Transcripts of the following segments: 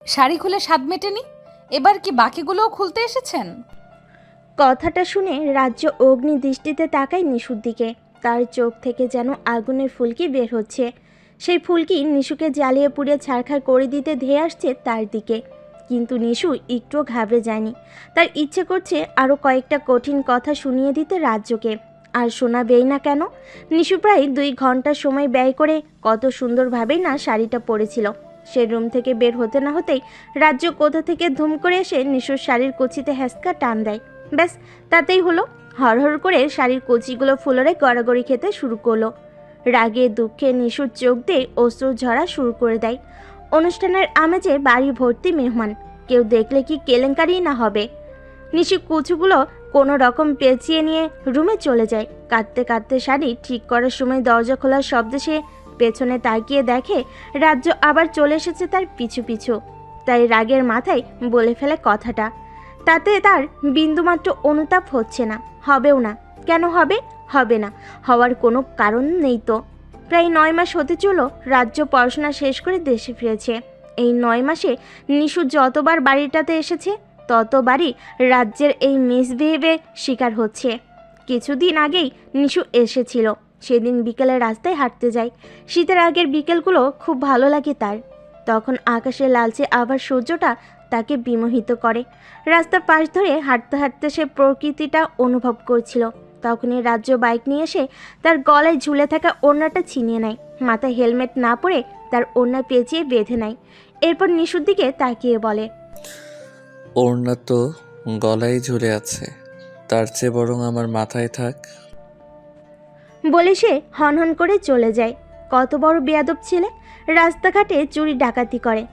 শাড়ি খুলে স্বাদ মেটেনি, এবার কি বাকিগুলোও খুলতে এসেছেন? কথাটা শুনে রাজ্য অগ্নি দৃষ্টিতে তাকায় নিশুর দিকে। তার চোখ থেকে যেন আগুনের ফুলকি বের হচ্ছে। সেই ফুলকি নিশুকে জ্বালিয়ে পুড়িয়ে ছারখার করে দিতে ধেয়ে আসছে তার দিকে। কিন্তু নিশু একটুও ঘাবড়ে যায়নি। তার ইচ্ছে করছে আরও কয়েকটা কঠিন কথা শুনিয়ে দিতে রাজ্যকে। আর শোনাবেই না কেন? নিশু প্রায় 2 ঘন্টা সময় ব্যয় করে কত সুন্দরভাবেই না শাড়িটা পরেছিল। সে রুম থেকে বের হতে না হতেই রাজ্য কোথা থেকে ধুম করে এসে নিশুর শাড়ির কুচিতে হ্যাসকা টান দেয়। ব্যাস, তাতেই হলো। হড়হড় করে শাড়ির কচিগুলো ফুলরে গড়াগড়ি খেতে শুরু করলো। রাগে দুঃখে নিশুর চোখ দিয়ে অশ্রু ঝরা শুরু করে দেয়। অনুষ্ঠানের আমেজে বাড়ি ভর্তি মেহমান, কেউ দেখলে কি কেলেঙ্কারি না হবে। নিশু কুচুগুলো কোনো রকম পেঁচিয়ে নিয়ে রুমে চলে যায়। কাঁদতে কাঁদতে শাড়ি ঠিক করার সময় দরজা খোলার শব্দে সে পেছনে তাকিয়ে দেখে রাজ্য আবার চলে এসেছে তার পিছু পিছু। তাই রাগের মাথায় বলে ফেলে কথাটা। তাতে তার বিন্দুমাত্র অনুতাপ হচ্ছে না, হবেও না। কেন হবে? হবে না, হওয়ার কোনো কারণ নেই তো। প্রায় 9 মাস হতে চলো রাজ্য পড়াশোনা শেষ করে দেশে ফিরেছে। এই 9 মাসে নিশু যতবার বাড়িটাতে এসেছে ততবারই রাজ্যের এই মিসবিহেভের শিকার হচ্ছে। কিছুদিন আগেই নিশু এসেছিল। সেদিন বিকেলে রাস্তায় হাঁটতে যায়। শীতের আগের বিকেলগুলো খুব ভালো লাগে তার। তখন আকাশে লালচে আবার সূর্যটা তাকে বিমোহিত করে। রাস্তার পাশ ধরে হাঁটতে হাঁটতে সে প্রকৃতিটা অনুভব করছিল। তখনই রাজ্য বাইক নিয়ে এসে তার গলায় ঝুলে থাকা ওড়নাটা ছিনিয়ে নেয়। মাথায় হেলমেট না পরে তার ওড়না পেঁচিয়ে বেঁধে নেয়। এরপর নিশুর দিকে তাকিয়ে বলে, ওড়না তো গলায় ঝুলে আছে, তার চেয়ে বরং আমার মাথায় থাক। বলে সে হনহন করে চলে যায়। কত বড় বেয়াদব ছেলে, রাস্তাঘাটে চুরি ডাকাতি করে।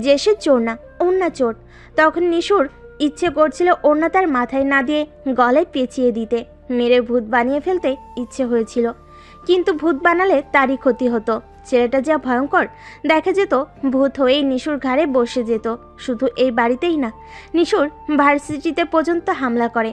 যে সে চোর না, ওড়না চোর। তখন নিশুর ইচ্ছে করছিল ওড়না তার মাথায় না দিয়ে গলায় পেঁচিয়ে দিতে, মেরে ভূত বানিয়ে ফেলতে ইচ্ছে হয়েছিল। কিন্তু ভূত বানালে তারই ক্ষতি হতো। ছেলেটা যা ভয়ঙ্কর, দেখা যেত ভূত হয়েই নিশুর ঘাড়ে বসে যেত। শুধু এই বাড়িতেই না, নিশুর ভার্সিটিতে পর্যন্ত হামলা করে।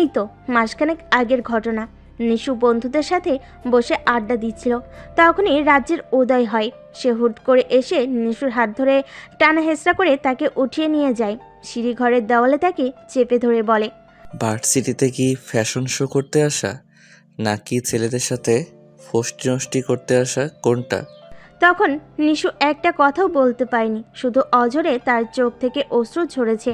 এই তো মাসখানেক আগের ঘটনা। নিশু বন্ধুদের সাথে বসে আড্ডা দিচ্ছিল। তখনই রাজ্যের উদয় হয়। সে হুট করে এসে নিশুর হাত ধরে টানা হেঁচড়া করে তাকে উঠিয়ে নিয়ে যায়। সিঁড়ি ঘরের দেওয়ালে তাকে চেপে ধরে বলে, ভার্সিটিতে কি ফ্যাশন শো করতে আসা, নাকি ছেলেদের সাথে ফষ্টি নষ্টি করতে আসা, কোনটা? তখন নিশু একটা কথাও বলতে পারেনি। শুধু অঝরে তার চোখ থেকে অশ্রু ঝরেছে।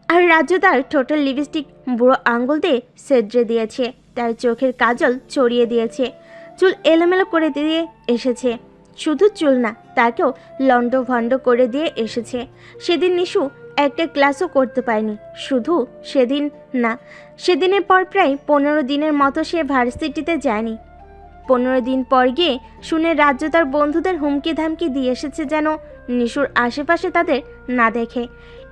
আর রাজ্য তার ঠোঁটের লিপস্টিক বুড়ো আঙ্গুল দিয়ে সেদ্রে দিয়েছে। তার চোখের কাজল চড়িয়ে দিয়েছে। চুল এলোমেলো করে দিয়ে এসেছে। শুধু চুল না, তাকেও লন্ডভন্ড করে দিয়ে এসেছে। সেদিন নিশু একটা ক্লাসও করতে পারেনি। শুধু সেদিন না, সেদিনের পর প্রায় 15 দিনের মতো সে ভার্সিটিতে যায়নি। 15 দিন পর গিয়ে শুনে রাজ্য তার বন্ধুদের হুমকি ধামকি দিয়ে এসেছে যেন নিশুর আশেপাশে তাদের না দেখে।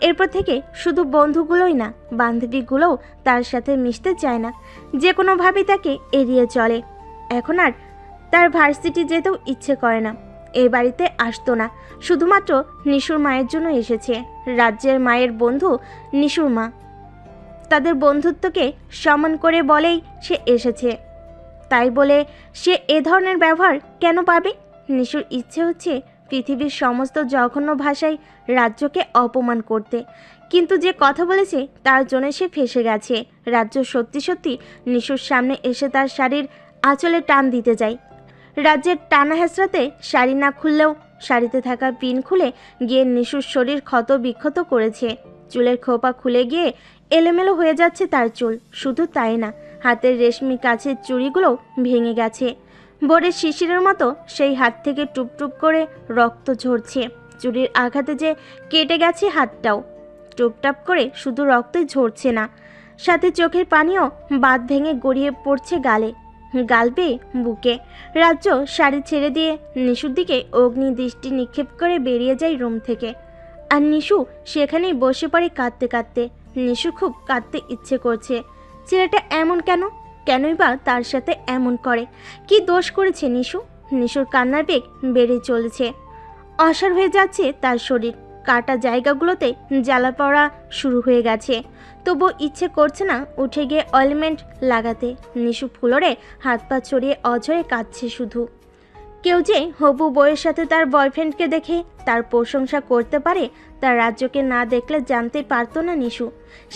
এরপর থেকে শুধু বন্ধুগুলোই না, বান্ধবীগুলোও তার সাথে মিশতে চায় না, যে কোনোভাবেই তাকে এড়িয়ে চলে। এখন আর তার ভার্সিটি যেতেও ইচ্ছে করে না। এই বাড়িতে আসতো না, শুধুমাত্র নিশুর মায়ের জন্য এসেছে। রাজ্যের মায়ের বন্ধু নিশুর মা, তাদের বন্ধুত্বকে সম্মান করে বলেই সে এসেছে। তাই বলে সে এ ধরনের ব্যবহার কেন পাবে? নিশুর ইচ্ছে হচ্ছে পৃথিবীর সমস্ত জঘন্য ভাষায় রাজ্যকে অপমান করতে। কিন্তু যে কথা বলেছে তার জন্য সে ফেঁসে গেছে। রাজ্য সত্যি সত্যি নিশুর সামনে এসে তার শাড়ির আঁচলে টান দিতে যায়। রাজ্যের টানা হেঁচড়াতে শাড়ি না খুললেও শাড়িতে থাকা পিন খুলে গিয়ে নিশুর শরীর ক্ষত বিক্ষত করেছে। চুলের খোপা খুলে গিয়ে এলোমেলো হয়ে যাচ্ছে তার চুল। শুধু তাই না, হাতের রেশমি কাছের চুড়িগুলো ভেঙে গেছে। বোর্ডের শিশিরের মতো সেই হাত থেকে টুপটুপ করে রক্ত ঝরছে। চুরির আঘাতে যে কেটে গেছে হাতটাও। টুপটাপ করে শুধু রক্তই ঝরছে না, সাথে চোখের পানিও বাঁধ ভেঙে গড়িয়ে পড়ছে গালে, গাল বেয়ে বুকে। রাজ্য শাড়ি ছেড়ে দিয়ে নিশুর দিকে অগ্নি দৃষ্টি নিক্ষেপ করে বেরিয়ে যায় রুম থেকে। আর নিশু সেখানেই বসে পড়ে কাঁদতে কাঁদতে। নিশু খুব কাঁদতে ইচ্ছে করছে। ছেলেটা এমন কেন? কেনই বা তার সাথে এমন করে? কি দোষ করেছে নিশু? নিশুর কান্নার বেগ বেড়ে চলেছে। অসাড় হয়ে যাচ্ছে তার শরীর। কাটা জায়গাগুলোতে জ্বালা পড়া শুরু হয়ে গেছে। তবুও ইচ্ছে করছে না উঠে গিয়ে অয়েলমেন্ট লাগাতে। নিশু ফ্লোরে হাত পা ছড়িয়ে অঝরে কাঁদছে শুধু। কেউ যে হবু বউয়ের সাথে তার বয়ফ্রেন্ডকে দেখে তার প্রশংসা করতে পারে তার রাজ্যকে না দেখলে জানতে পারতো না নিশু।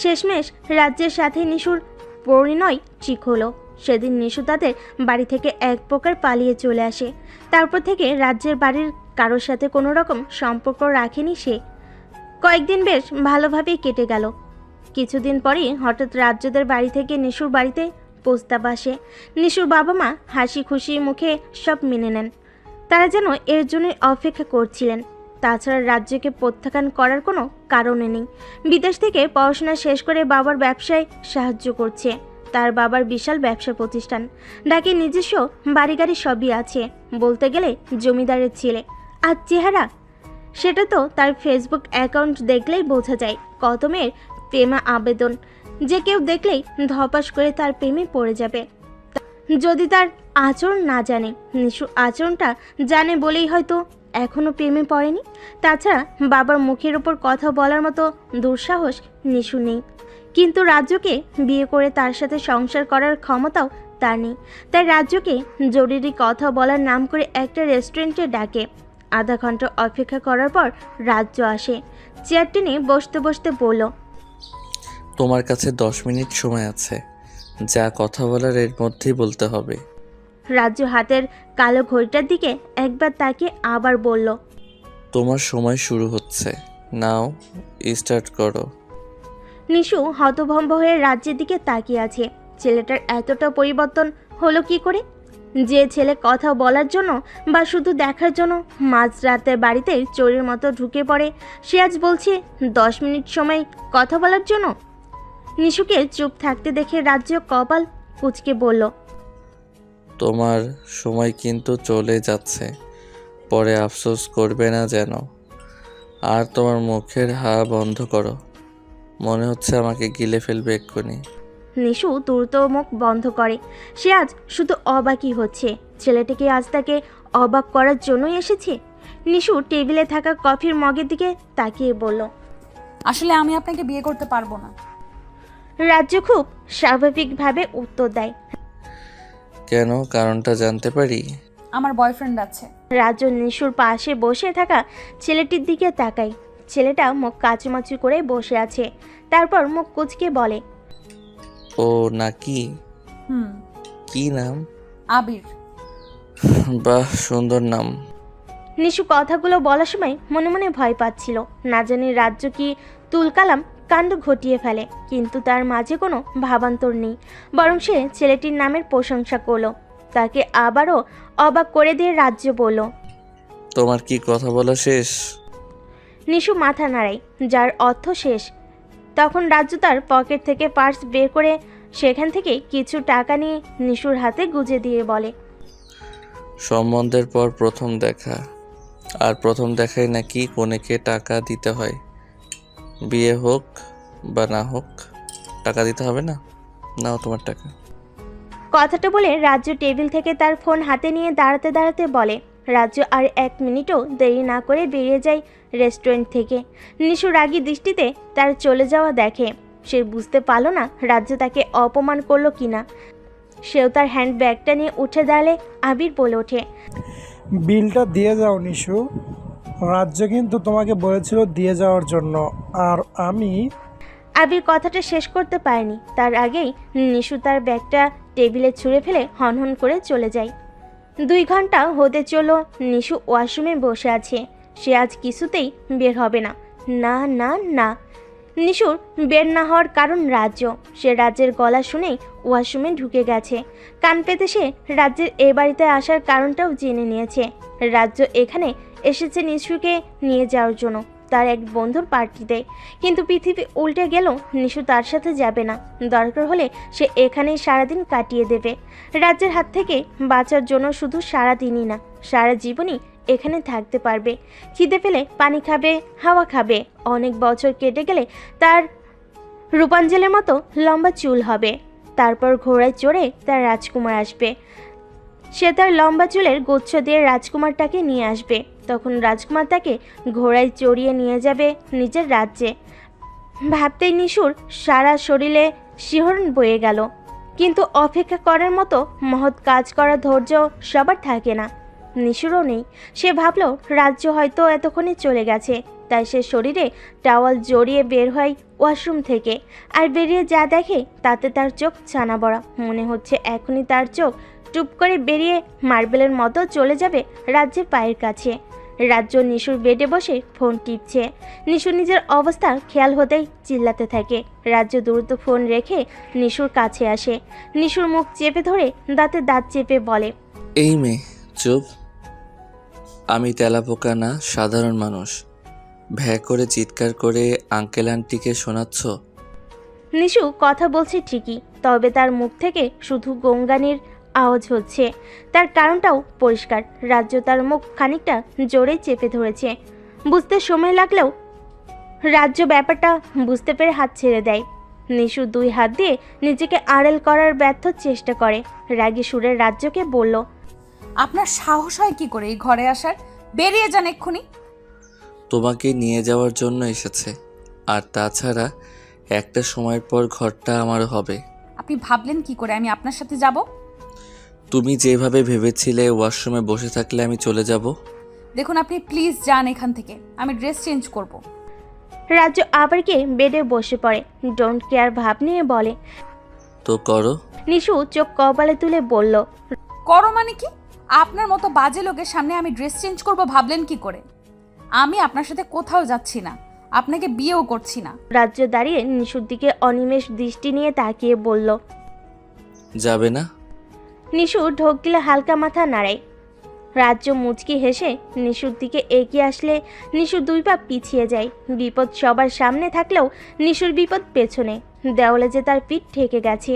শেষমেশ রাজ্যের সাথে নিশুর পরিণয় ঠিক হলো। সেদিন নিশু তাদের বাড়ি থেকে এক প্রকার পালিয়ে চলে আসে। তারপর থেকে রাজ্যের বাড়ির কারোর সাথে কোনো রকম সম্পর্ক রাখেনি সে। কয়েকদিন বেশ ভালোভাবেই কেটে গেল। কিছুদিন পরই হঠাৎ রাজ্যদের বাড়ি থেকে নিশুর বাড়িতে প্রস্তাব আসে। নিশুর বাবা মা হাসি খুশি মুখে সব মেনে নেন। তারা যেন এর জন্যই অপেক্ষা করছিলেন। তাছাড়া রাজ্যকে প্রত্যাখ্যান করার কোনো কারণে নেই। বিদেশ থেকে পড়াশোনা শেষ করে বাবার ব্যবসায় সাহায্য করছে। তার বাবার বিশাল ব্যবসা প্রতিষ্ঠান, ঢাকে নিজস্ব বাড়ি গাড়ি সবই আছে। বলতে গেলে জমিদারের ছেলে। আর চেহারা, সেটা তো তার ফেসবুক অ্যাকাউন্ট দেখলেই বোঝা যায়। কত মেয়ের প্রেমা আবেদন, যে কেউ দেখলেই ধপাস করে তার প্রেমে পড়ে যাবে। যদি তার আচরণ না জানে, নিশু আচরণটা জানে বলেই হয়তো এখনো প্রেমে পড়েনি। তাছাড়া বাবার মুখের ওপর কথা বলার মতো দুঃসাহস নিশু নেই। কিন্তু রাজ্যকে বিয়ে করে তার সাথে সংসার করার ক্ষমতাও তার নেই। তাই রাজ্যকে জরুরি কথা বলার নাম করে একটা রেস্টুরেন্টে ডাকে। আধা ঘন্টা অপেক্ষা করার পর রাজ্য আসে। চেয়ার টেনে বসতে বসতে বলল, তোমার কাছে 10 মিনিট সময় আছে, যা কথা বলার এর মধ্যেই বলতে হবে। রাজ্য হাতের কালো ঘড়িটার দিকে একবার তাকে আবার বলল, তোমার সময় শুরু হচ্ছে, নাও স্টার্ট করো। নিশু হতভম্ব হয়ে রাজ্যের দিকে তাকিয়ে আছে। ছেলেটার এতটা পরিবর্তন হলো কি করে? যে ছেলে কথা বলার জন্য বা শুধু দেখার জন্য মাঝরাতে বাড়িতে চোরের মতো ঢুকে পড়ে, সে আজ বলছে 10 মিনিট সময় কথা বলার জন্য। নিশুকে চুপ থাকতে দেখে রাজ্য কপাল কুঁচকে বলল, তোমার সময় কিন্তু চলে যাচ্ছে, পরে আফসোস করবে না যেন। আর তোমার মুখের হা বন্ধ করো, মনে হচ্ছে আমাকে গিলে ফেলবে এক্ষুনি। নিশু দ্রুত মুখ বন্ধ করে। সে আজ শুধু অবাকই হচ্ছে। ছেলেটিকে আজ তাকে অবাক করার জন্যই এসেছে। নিশু টেবিলে থাকা কফির মগের দিকে তাকিয়ে বলল, আসলে আমি আপনাকে বিয়ে করতে পারবো না। রাজ্য খুব স্বাভাবিকভাবে উত্তর দেয়। কেন, কারণটা জানতে পারি? আমার বয়ফ্রেন্ড আছে। রাজ্য নিশুর পাশে বসে থাকা ছেলেটির দিকে তাকায়। ছেলেটা মুখ কাচুমাচু করে বসে আছে। তারপর মুখ কুচকে বলে, ও নাকি? হুম। কি নাম? আবির। বাহ, সুন্দর নাম। নিশু কথাগুলো বলার সময় মনে মনে ভয় পাচ্ছিল। না জানি রাজ্য কি তুলকালাম কাণ্ড ঘটিয়ে ফেলে। কিন্তু তার মাঝে কোনো ভাবান্তর নেই, বরং সে ছেলেটির নামের প্রশংসা করলো। তাকে আবারও অবাক করে দিয়ে রাজ্য বলল, তোমার কি কথা বলা শেষ? নিশু মাথা নাড়ায়, যার অর্থ শেষ। তখন রাজ্য তার পকেট থেকে পার্স বের করে সেখান থেকে কিছু টাকা নিয়ে নিশুর হাতে গুজে দিয়ে বলে, সম্বন্ধের পর প্রথম দেখা, আর প্রথম দেখায় নাকি কনেকে টাকা দিতে হয়। বিয়ে হোক বা না হোক টাকা দিতে হবে না? নাও তোমার টাকা। কথাটা বলে রাজ্য টেবিল থেকে তার ফোন হাতে নিয়ে দাঁড়াতে দাঁড়াতে বলে। রাজ্য আর 1 মিনিটও দেরি না করে বেরিয়ে যায় রেস্টুরেন্ট থেকে। নিশু রাগী দৃষ্টিতে তার চলে যাওয়া দেখে। সে বুঝতে পারল না রাজ্য তাকে অপমান করলো কিনা। সেও তার হ্যান্ড ব্যাগটা নিয়ে উঠে দাঁড়ালে আবির বলে ওঠে, বিলটা দিয়ে যাও নিশু, রাজ্য কিন্তু তোমাকে বলেছিল দিয়ে যাওয়ার জন্য। আর আমি আবির কথাটা শেষ করতে পারেনি। তার আগেই নিশু তার ব্যাগটা টেবিলে ছুঁড়ে ফেলে হনহন করে চলে যায়। 2 ঘন্টা হতে চলো নিশু ওয়াশরুমে বসে আছে। সে আজ কিছুতেই বের হবে না। না না না, নিশুর বের না হওয়ার কারণ রাজ্য। সে রাজ্যের গলা শুনেই ওয়াশরুমে ঢুকে গেছে। কান পেতে সে রাজ্যের এ বাড়িতে আসার কারণটাও জেনে নিয়েছে। রাজ্য এখানে এসেছে নিশুকে নিয়ে যাওয়ার জন্য, তার এক বন্ধুর পার্টিতে। কিন্তু পৃথিবী উল্টে গেল, নিশু তার সাথে যাবে না। দরকার হলে সে এখানেই সারাদিন কাটিয়ে দেবে। রাজ্যের হাত থেকে বাঁচার জন্য শুধু সারাদিনই না, সারা জীবনই এখানে থাকতে পারবে। খিদে পেলে পানি খাবে, হাওয়া খাবে। অনেক বছর কেটে গেলে তার রূপাঞ্জলের মতো লম্বা চুল হবে। তারপর ঘোড়ায় চড়ে তার রাজকুমার আসবে। সে তার লম্বা চুলের গুচ্ছ দিয়ে রাজকুমারটাকে নিয়ে আসবে। তখন রাজকুমার তাকে ঘোড়ায় চড়িয়ে নিয়ে যাবে নিজের রাজ্যে। ভাবতেই নিশুর সারা শরীরে শিহরণ বয়ে গেল। কিন্তু অপেক্ষা করার মতো মহৎ কাজ করার ধৈর্য সবার থাকে না। নিশুরও নেই। সে ভাবল রাজ্য হয়তো এতক্ষণে চলে গেছে, তাই সে শরীরে টাওয়াল জড়িয়ে বের হয় ওয়াশরুম থেকে। আর বেরিয়ে যা দেখে তাতে তার চোখ ছানা বড়া। মনে হচ্ছে এখনই তার চোখ টুপ করে বেরিয়ে মার্বেলের মতো চলে যাবে রাজ্যের পায়ের কাছে। রাজ্য নিশুর বেডে বসে ফোন টিপছে। নিশু নিজের অবস্থা খেয়াল হতেই চিল্লাতে থাকে। রাজ্য দ্রুত ফোন রেখে নিশুর কাছে আসে। নিশুর মুখ চেপে ধরে দাঁতে দাঁত চেপে বলে, এই মেয়ে চুপ। আমি তেলাপোকা না, সাধারণ মানুষ। ভ্যা করে চিৎকার করে আঙ্কেল আন্টিকে শোনাচ্ছ? নিশু কথা বলছে ঠিকই, তবে তার মুখ থেকে শুধু গঙ্গানির আওয়াজ হচ্ছে। তার কারণটাও পরিষ্কার। রাজ্য তার মুখ খানিকটা জোরে চেপে ধরেছে। বুঝতে সময় লাগলেও রাজ্য ব্যাপারটা বুঝতে পেরে হাত ছেড়ে দেয়। নিশু 2 হাত দিয়ে নিজেকে আড়াল করার ব্যর্থ চেষ্টা করে। রাগী সুরে রাজ্যকে বলল, আপনার সাহস হয় কি করে এই ঘরে আসার? বেরিয়ে যান এক্ষুনি। তোমাকে নিয়ে যাওয়ার জন্য এসেছে। আর তাছাড়া একটা সময়ের পর ঘরটা আমার হবে। আপনি ভাবলেন কি করে আমি আপনার সাথে যাব? তুমি যেভাবে ভেবেছিলে ওয়াশরুমে বসে থাকলে আমি চলে যাব। দেখুন আপনি প্লিজ যান এখান থেকে, আমি ড্রেস চেঞ্জ করব। রাজ্য আবার গিয়ে বেডে বসে পড়ে। ডোন্ট কেয়ার ভাব নিয়ে বলে। তো করো। নিশু চোখ কপালে তুলে বলল, করো মানে কি? আপনার মতো বাজে লোকের সামনে আমি ড্রেস চেঞ্জ করব ভাবলেন কি করে? আমি আপনার সাথে কোথাও যাচ্ছি না, আপনাকে বিয়েও করছি না। রাজ্য দাঁড়িয়ে নিশুর দিকে অনিমেষ দৃষ্টি নিয়ে তাকিয়ে বলল। যাবে না? নিশু ঢোক গিলে হালকা মাথা নাড়ায়। রাজ্য মুচকি হেসে নিশুর দিকে এগিয়ে আসলে নিশু 2 পা পিছিয়ে যায়। বিপদ সবার সামনে থাকলেও নিশুর বিপদ পেছনে। দেওয়ালে যে তার পিঠ ঠেকে গেছে।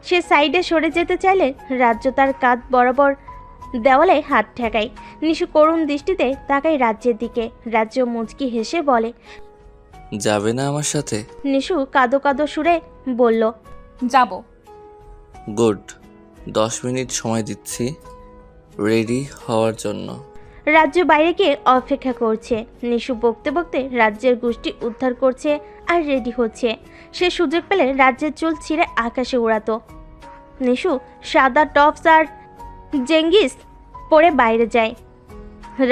সে সাইডে সরে যেতে চাইলে রাজ্য তার কাঁধ বরাবর দেওয়ালে হাত ঠেকায়। নিশু করুণ দৃষ্টিতে তাকায় রাজ্যের দিকে। রাজ্য মুচকি হেসে বলে, যাবে না আমার সাথে? নিশু কাঁদো কাঁদো সুরে বলল, যাব। গুড। 10 মিনিট সময় দিচ্ছি রেডি হওয়ার জন্য। রাজ্য বাইরে গিয়ে অপেক্ষা করছে। নিশু বকতে বকতে রাজ্যের গোষ্ঠী উদ্ধার করছে আর রেডি হচ্ছে। সে সুযোগ পেলে রাজ্যের চুল ছিঁড়ে আকাশে উড়াতো। নিশু সাদা টপস আর জেঙ্গিস পরে বাইরে যায়।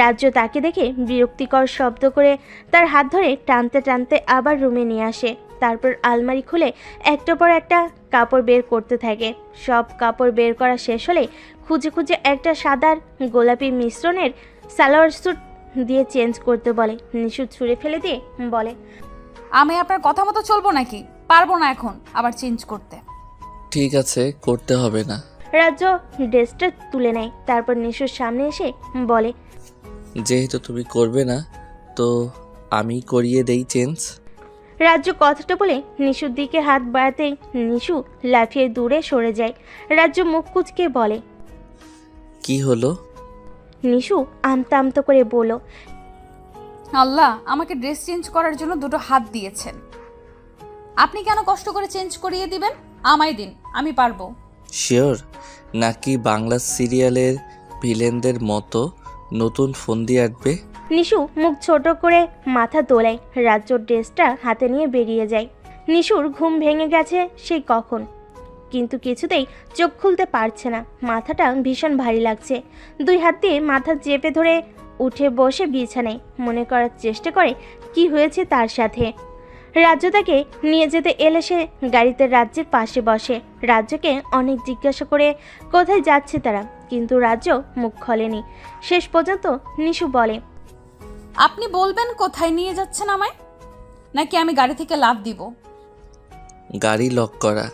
রাজ্য তাকে দেখে বিরক্তিকর শব্দ করে তার হাত ধরে টানতে টানতে আবার রুমে নিয়ে আসে। তারপর আলমারি খুলে একটার পর একটা কাপড় বের করতে থাকে। সব কাপড় বের করা শেষ হলে খুঁজে খুঁজে একটা সাদার গোলাপি মিশ্রণের সালোয়ার স্যুট দিয়ে চেঞ্জ করতে বলে। নিশু ছুঁড়ে ফেলে দিয়ে বলে, আমি আপনার কথা মতো চলবো নাকি? পারবো না এখন আবার চেঞ্জ করতে। ঠিক আছে, করতে হবে না। রাজ্য ড্রেসটা তুলে নেয়। তারপর নিশুর সামনে এসে বলে, যেহেতু তুমি করবে না তো আমি করিয়ে দেই চেঞ্জ। রাজ্য কথাটা বলে নিশুর দিকে হাত বাড়াতেই নিশু লাফিয়ে দূরে সরে যায়। রাজ্য মুখ কুঁচকে বলে, কি হলো? নিশু আমতা আমতা করে বলল, আল্লাহ আমাকে ড্রেস চেঞ্জ করার জন্য 2টো হাত দিয়েছেন। আপনি কেন কষ্ট করে চেঞ্জ করিয়ে দিবেন? আমায় দিন, আমি পারবো। শিওর? নাকি বাংলা সিরিয়ালের ভিলেনদের মতো নতুন ফোন দিয়ে আঁটবে? নিশু মুখ ছোট করে মাথা দোলায়। রাজ্য ড্রেসটা হাতে নিয়ে বেরিয়ে যায়। নিশুর ঘুম ভেঙে গেছে সেই কখন, কিন্তু কিছুতেই চোখ খুলতে পারছে না। মাথাটা ভীষণ ভারী লাগছে। 2 হাত দিয়ে মাথা চেপে ধরে উঠে বসে বিছানায় মনে করার চেষ্টা করে কি হয়েছে তার সাথে। রাজ্য তাকে নিয়ে যেতে এলে সে গাড়িতে রাজ্যের পাশে বসে। রাজ্যকে অনেক জিজ্ঞাসা করে কোথায় যাচ্ছে তারা, কিন্তু রাজ্য মুখ খোলেনি। শেষ পর্যন্ত নিশু বলে, আপনি বলবেন কোথায় নিয়ে যাচ্ছেন আমায়, নাকি আমি গাড়ি থেকে লাফ দিব? গাড়ি লক করা,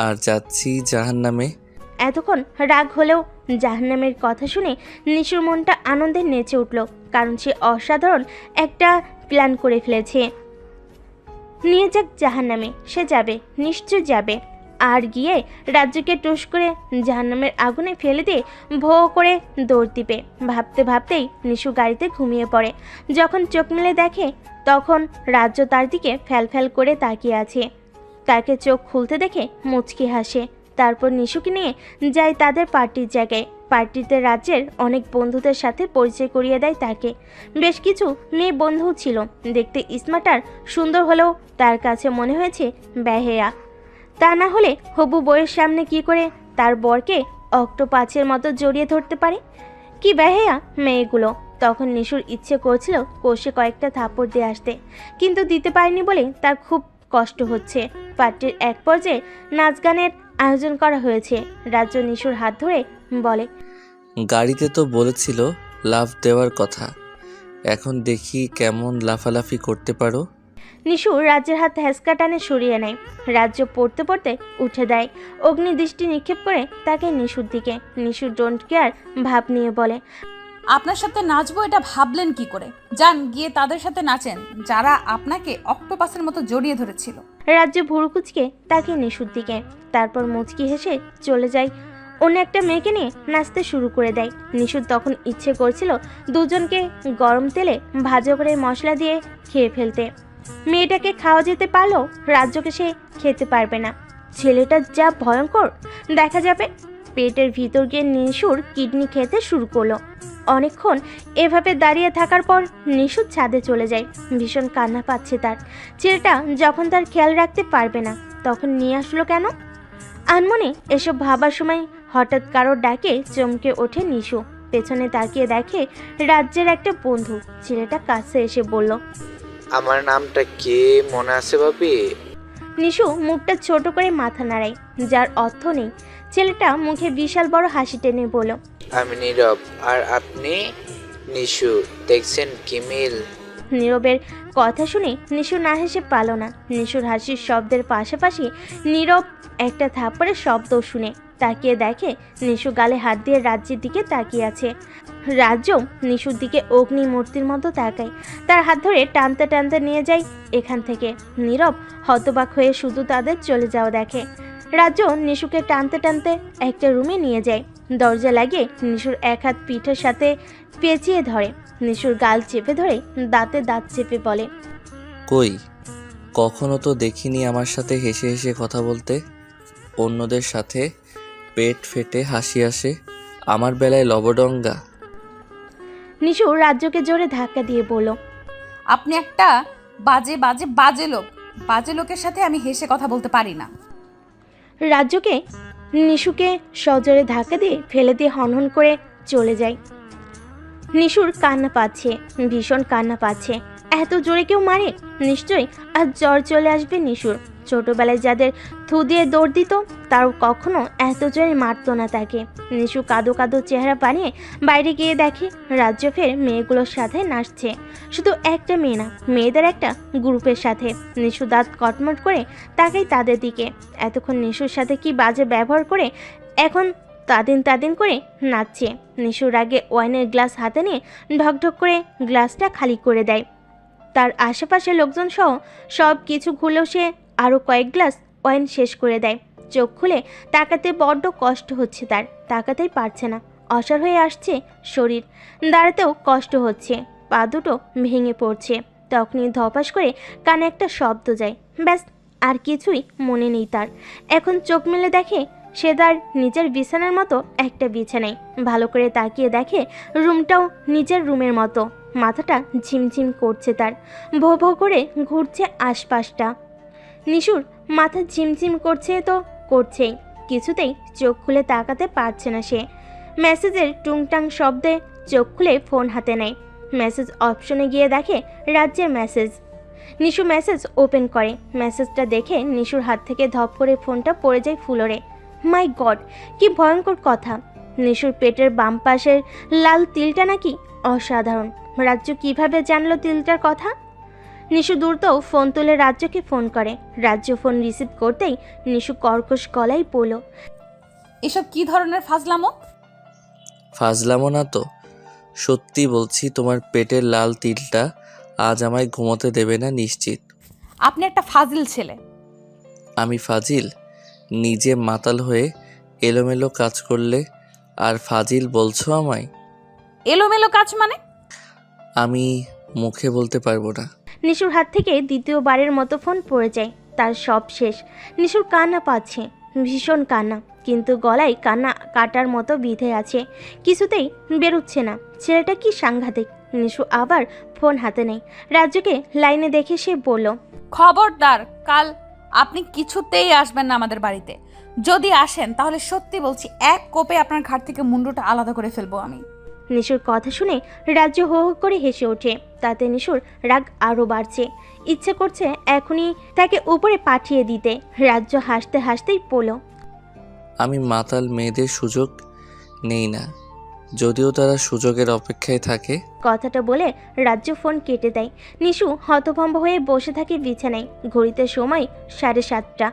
আর যাচ্ছি জাহান্নামে। এতক্ষণ রাগ হলেও জাহান্নামের কথা শুনে নিশুর মনটা আনন্দে নেচে উঠল, কারণ সে অসাধারণ একটা প্ল্যান করে ফেলেছে। নিয়ে যাক জাহান্নামে, সে যাবে, নিশ্চয় যাবে। আর গিয়ে রাজ্যকে টুস করে জাহান্নামের আগুনে ফেলে দিয়ে ভো করে দৌড় দিবে। ভাবতে ভাবতেই নিশু গাড়িতে ঘুমিয়ে পড়ে। যখন চোখ মেলে দেখে তখন রাজ্য তার দিকে ফ্যাল করে তাকিয়ে আছে। তাকে চোখ খুলতে দেখে মুচকি হাসে। তারপর নিশুকে নিয়ে যায় তাদের পার্টির জায়গায়। পার্টিতে রাজ্যের অনেক বন্ধুদের সাথে পরিচয় করিয়ে দেয় তাকে। বেশ কিছু মেয়ে বন্ধুও ছিল। দেখতে স্মার্ট আর সুন্দর হলেও তার কাছে মনে হয়েছে বেহেয়া। তা না হলে হবু বউয়ের সামনে কি করে তার বরকে অক্টোপাসের মতো জড়িয়ে ধরতে পারে? কি বেহায়া মেয়েগুলো। তখন নিশুর ইচ্ছে করছিল কষে কয়েকটা থাপ্পড় দিয়ে আসতে, কিন্তু দিতে পারেনি বলে তার খুব কষ্ট হচ্ছে। পার্টির এক পর্যায়ে নাচ গানের আয়োজন করা হয়েছে। রাজ্য নিশুর হাত ধরে বলে, গাড়িতে তো বলেছিল লাফ দেওয়ার কথা, এখন দেখি কেমন লাফালাফি করতে পারো। নিশু রাজ্যের হাত হ্যাসকা টানে সরিয়ে নেয়। রাজ্য পড়তে পড়তে উঠে দেয়, অগ্নিদৃষ্টি নিক্ষেপ করে তাকে নিশুর দিকে। নিশু ডোন্ট কেয়ার ভাব নিয়ে বলে, আপনার সাথে নাচবো এটা ভাবলেন কি করে? যান গিয়ে তাদের সাথে নাচেন যারা আপনাকে অক্টোপাসের মতো জড়িয়ে ধরেছিল। রাজ্য ভুরু কুচকে তাকে নিশুর দিকে, তারপর মুচকি হেসে চলে যায়। অন্য একটা মেয়েকে নিয়ে নাচতে শুরু করে দেয়। নিশুর তখন ইচ্ছে করছিল দুজনকে গরম তেলে ভাজা করে মশলা দিয়ে খেয়ে ফেলতে। মেয়েটাকে খাওয়া যেতে পারলেও রাজ্যকে সে খেতে পারবে না। ছেলেটা যা ভয়ঙ্কর, দেখা যাবে। পেটের ভিতর গিয়ে নিশুর কিডনি খেতে শুরু করলো। অনেকক্ষণ এভাবে দাঁড়িয়ে থাকার পর নিশুর ছাদে চলে যায়। ভীষণ কান্না পাচ্ছে তার। ছেলেটা যখন তার খেয়াল রাখতে পারবে না তখন নিয়ে আসলো কেন? আনমনে এসব ভাবার সময় হঠাৎ কারোর ডাকে চমকে ওঠে নিশু। পেছনে তাকিয়ে দেখে রাজ্যের একটা বন্ধু। ছেলেটা কাছে এসে বলল, আমার নামটা কি মনে আছে ভাবি? নিশু মুখটা ছোট করে মাথা নাড়ায়, যার অর্থ নেই। ছেলেটা মুখে বিশাল বড় হাসি টেনে বলল, আমি নীরব, আর আপনি নিশু। দেখছেন কি মিল? নীরবের কথা শুনে নিশু না হেসে পারল না। নিশুর হাসির শব্দের পাশাপাশি নীরব একটা থাপ্পড়ের শব্দ শুনে তাকিয়ে দেখে নিশু গালে হাত দিয়ে রাজ্যের দিকে তাকিয়ে আছে। রাজ্য নিশুর দিকে অগ্নি মূর্তির মতো তাকায়। তার হাত ধরে টানতে টানতে নিয়ে যায় এখান থেকে। নীরব হতবাক হয়ে শুধু তাদের চলে যাওয়া দেখে। রাজ্য নিশুকে টানতে টানতে একটা রুমে নিয়ে যায়। দরজা লাগিয়ে নিশুর এক হাত পিঠের সাথে পেঁচিয়ে ধরে। নিশুর গাল চেপে ধরে দাঁতে দাঁত চেপে বলে, কই, কখনো তো দেখিনি আমার সাথে হেসে হেসে কথা বলতে। অন্যদের সাথে পেট ফেটে হাসি আসে, আমার বেলায় লবডঙ্গা। নিশু রাজ্যকে জোরে ধাক্কা দিয়ে বলল, আপনি একটা বাজে বাজে বাজে লোক। বাজে লোকের সাথে আমি হেসে কথা বলতে পারি না। রাজ্যকে নিশুকে সজোরে ধাক্কা দিয়ে ফেলে দিয়ে হনহন করে চলে যায়। নিশুর কান্না পাচ্ছে, ভীষণ কান্না পাচ্ছে। এত জোরে কেউ মারে? নিশ্চয়ই আর জ্বর চলে আসবে নিশুর। ছোটবেলায় যাদের থু দিয়ে দৌড় দিত তাও কখনো এত জোরে মারতো না তাকে। নিশু কাদো কাদো চেহারা বানিয়ে বাইরে গিয়ে দেখে রাজ্য ফের মেয়েগুলোর সাথে নাচছে। শুধু একটা মেয়ে না, মেয়েদের একটা গ্রুপের সাথে। নিশু দাঁত কটমট করে তাকাই তাদের দিকে। এতক্ষণ নিশুর সাথে কি বাজে ব্যবহার করে এখন তাদিন করে নাচছে। নিশুর আগে ওয়াইনের গ্লাস হাতে নিয়ে ঢকঢক করে গ্লাসটা খালি করে দেয়। তার আশেপাশে লোকজন সহ সব কিছু ঘুরলেও সে আরও কয়েক গ্লাস ওয়াইন শেষ করে দেয়। চোখ খুলে তাকাতে বড্ড কষ্ট হচ্ছে তার, তাকাতেই পারছে না। অসাড় হয়ে আসছে শরীর, দাঁড়াতেও কষ্ট হচ্ছে, পা দুটো ভেঙে পড়ছে। তখনই ধপাস করে কানে একটা শব্দ যায়। ব্যাস, আর কিছুই মনে নেই তার। এখন চোখ মেলে দেখে সে তার নিজের বিছানার মতো একটা বিছানায়। ভালো করে তাকিয়ে দেখে রুমটাও নিজের রুমের মতো। মাথাটা ঝিমঝিম করছে তার, ভো ভো করে ঘুরছে আশপাশটা। নিশুর মাথা ঝিমঝিম করছে তো করছেই, কিছুতেই চোখ খুলে তাকাতে পারছে না সে। মেসেজের টুংটাং শব্দে চোখ খুলে ফোন হাতে নেয়। মেসেজ অপশনে গিয়ে দেখে রাজ্যের মেসেজ। নিশু মেসেজ ওপেন করে। মেসেজটা দেখে নিশুর হাত থেকে ধপ করে ফোনটা পড়ে যায় ফ্লোরে। মাই গড, কি ভয়ঙ্কর কথা! নিশুর পেটের বাম পাশের লাল তিলটা নাকি অসাধারণ। রাজ্য কিভাবে জানলো তিলটার কথা? নিশু দ্রুত ফোন তুলে রাজ্যকে ফোন করে। রাজ্য ফোন রিসিভ করতেই নিশু কর্কশ গলায় বলল, এসব কি ধরনের ফাজলামো? ফাজলামো না তো, সত্যি বলছি, তোমার পেটের লাল তিলটা আজ আমায় ঘুমোতে দেবে না নিশ্চিত। আপনি একটা ফাজিল ছেলে। আমি ফাজিল? নিজে মাতাল হয়ে এলোমেলো কাজ করলে আর ফাজিল বলছো আমায়? এলোমেলো কাজ মানে? আমি মুখে বলতে পারবো না। নিশুর হাত থেকে দ্বিতীয়বারের মতো ফোন পড়ে যায়। তার সব শেষ। নিশুর কান্না পাচ্ছে, ভীষণ কান্না, কিন্তু গলায় কান্না কাটার মতো বিঁধে আছে, কিছুতেই বেরোচ্ছে না। ছেলেটা কি সাংঘাতিক! নিশু আবার ফোন হাতে নেয়। রাজ্যকে লাইনে দেখে সে বলল, খবরদার, কাল আপনি কিছুতেই আসবেন না আমাদের বাড়িতে। যদি আসেন তাহলে সত্যি বলছি এক কোপে আপনার ঘাট থেকে মুন্ডুটা আলাদা করে ফেলবো আমি। নিশুর কথা শুনে রাজ্য হো হো করে হেসে ওঠে। তাতে নিশুর রাগ আরও বাড়ছে। ইচ্ছে করছে এখনই তাকে উপরে পাঠিয়ে দিতে। রাজ্য হাসতে হাসতেই বলল, আমি মাতাল মেয়েদের সুযোগ নেই না, যদিও তারা সুযোগের অপেক্ষায় থাকে। কথাটা বলে রাজ্য ফোন কেটে দেয়। নিশু হতভম্ব হয়ে বসে থাকে বিছানায়। ঘড়িতে সময় 7:30।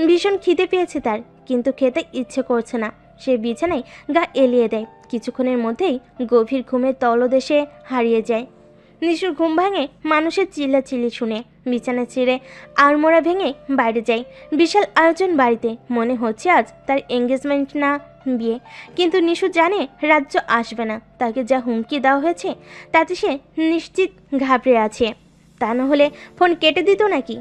ভীষণ খিদে পেয়েছে তার, কিন্তু খেতে ইচ্ছে করছে না। সে বিছানায় গা এলিয়ে দেয়। কিছুক্ষণের মধ্যেই গভীর ঘুমের তলদেশে হারিয়ে যায়। নিশুর ঘুম ভাঙে মানুষের চিল্লাচিল্লি শুনে। বিছানা ছেড়ে আড়মোড়া ভেঙে বাইরে যায়। বিশাল আয়োজন বাড়িতে, মনে হচ্ছে আজ তার এঙ্গেজমেন্ট না বিয়ে। কিন্তু নিশু জানে রাজ্য আসবে না। তাকে যা হুমকি দেওয়া হয়েছে তাতে সে নিশ্চিত ঘাবড়ে আছে। তা না হলে ফোন কেটে দিত নাকি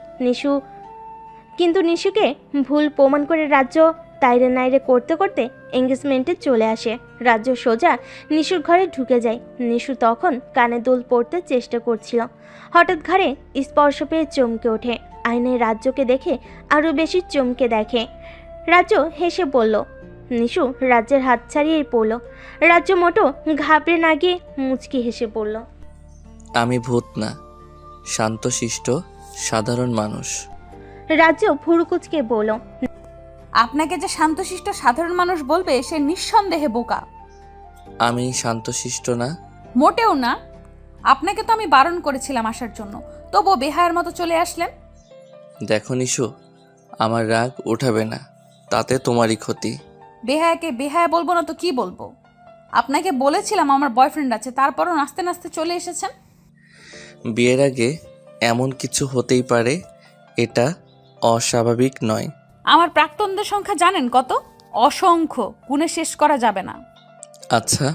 কিন্তু নিশুকে ভুল প্রমাণ করে রাজ্য তাইরে নাইরে করতে করতে এঙ্গেজমেন্টে চলে আসে। রাজ্য সোজা নিশুর ঘরে ঢুকে যায়। নিশু তখন কানে দুল পড়তে চেষ্টা করছিল। হঠাৎ ঘরে স্পর্শ পেয়ে চমকে ওঠে। আয়নায় রাজ্যকে দেখে আরও বেশি চমকে দেখে। রাজ্য হেসে বলল, নিশু রাজ্যের হাত ছাড়িয়েই পড়ল। রাজ্য মোটো ঘাবড়ে না গিয়ে মুচকি হেসে বলল, আমি ভূত না, শান্তশিষ্ট সাধারণ মানুষ। রাজ্য ভুরুকুচকে বলল, আপনাকে যে শান্তশিষ্ট সাধারণ মানুষ বলবে সে নিঃসন্দেহে বোকা। আমি শান্তশিষ্ট না। মোটেও না। আপনাকে তো আমি বারণ করেছিলাম আসার জন্য, তবুও বেহায়ার মতো চলে আসলেন। দেখো নিশু, আমার রাগ উঠাবে না, তাতে তোমারই ক্ষতি। বেহায়াকে বেহায়া বলবো না তো কি বলবো? আপনাকে বলেছিলাম আমার বয়ফ্রেন্ড আছে, তারপরও নাচতে নাচতে চলে এসেছেন। বিয়ের আগে এমন কিছু হতেই পারে, এটা অস্বাভাবিক নয়। আমার প্রাক্তনদের সংখ্যা জানেন কত? অসংখ্য, গুণে শেষ করা যাবে না। আচ্ছা,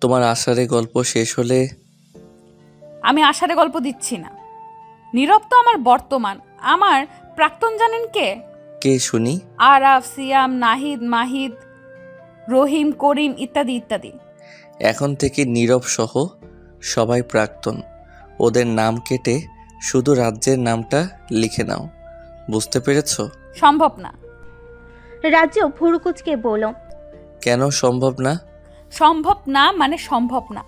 তোমার আষাঢ়ে গল্প শেষ হলে? আমি আষাঢ়ে গল্প দিচ্ছি না। নীরব তো আমার বর্তমান। আমার প্রাক্তন জানেন কে? কে শুনি? আরাফ, সিয়াম, নাহিদ, মাহিদ, রহিম, করিম ইত্যাদি ইত্যাদি। এখন থেকে নীরব সহ সবাই প্রাক্তন। ওদের নাম কেটে শুধু রাজ্যের নামটা লিখে নাও। বুঝতে পেরেছ? সম্ভব না। রাজ্য ভুরুকুচকে বলল, কেন সম্ভব না? সম্ভব না মানে সম্ভব না।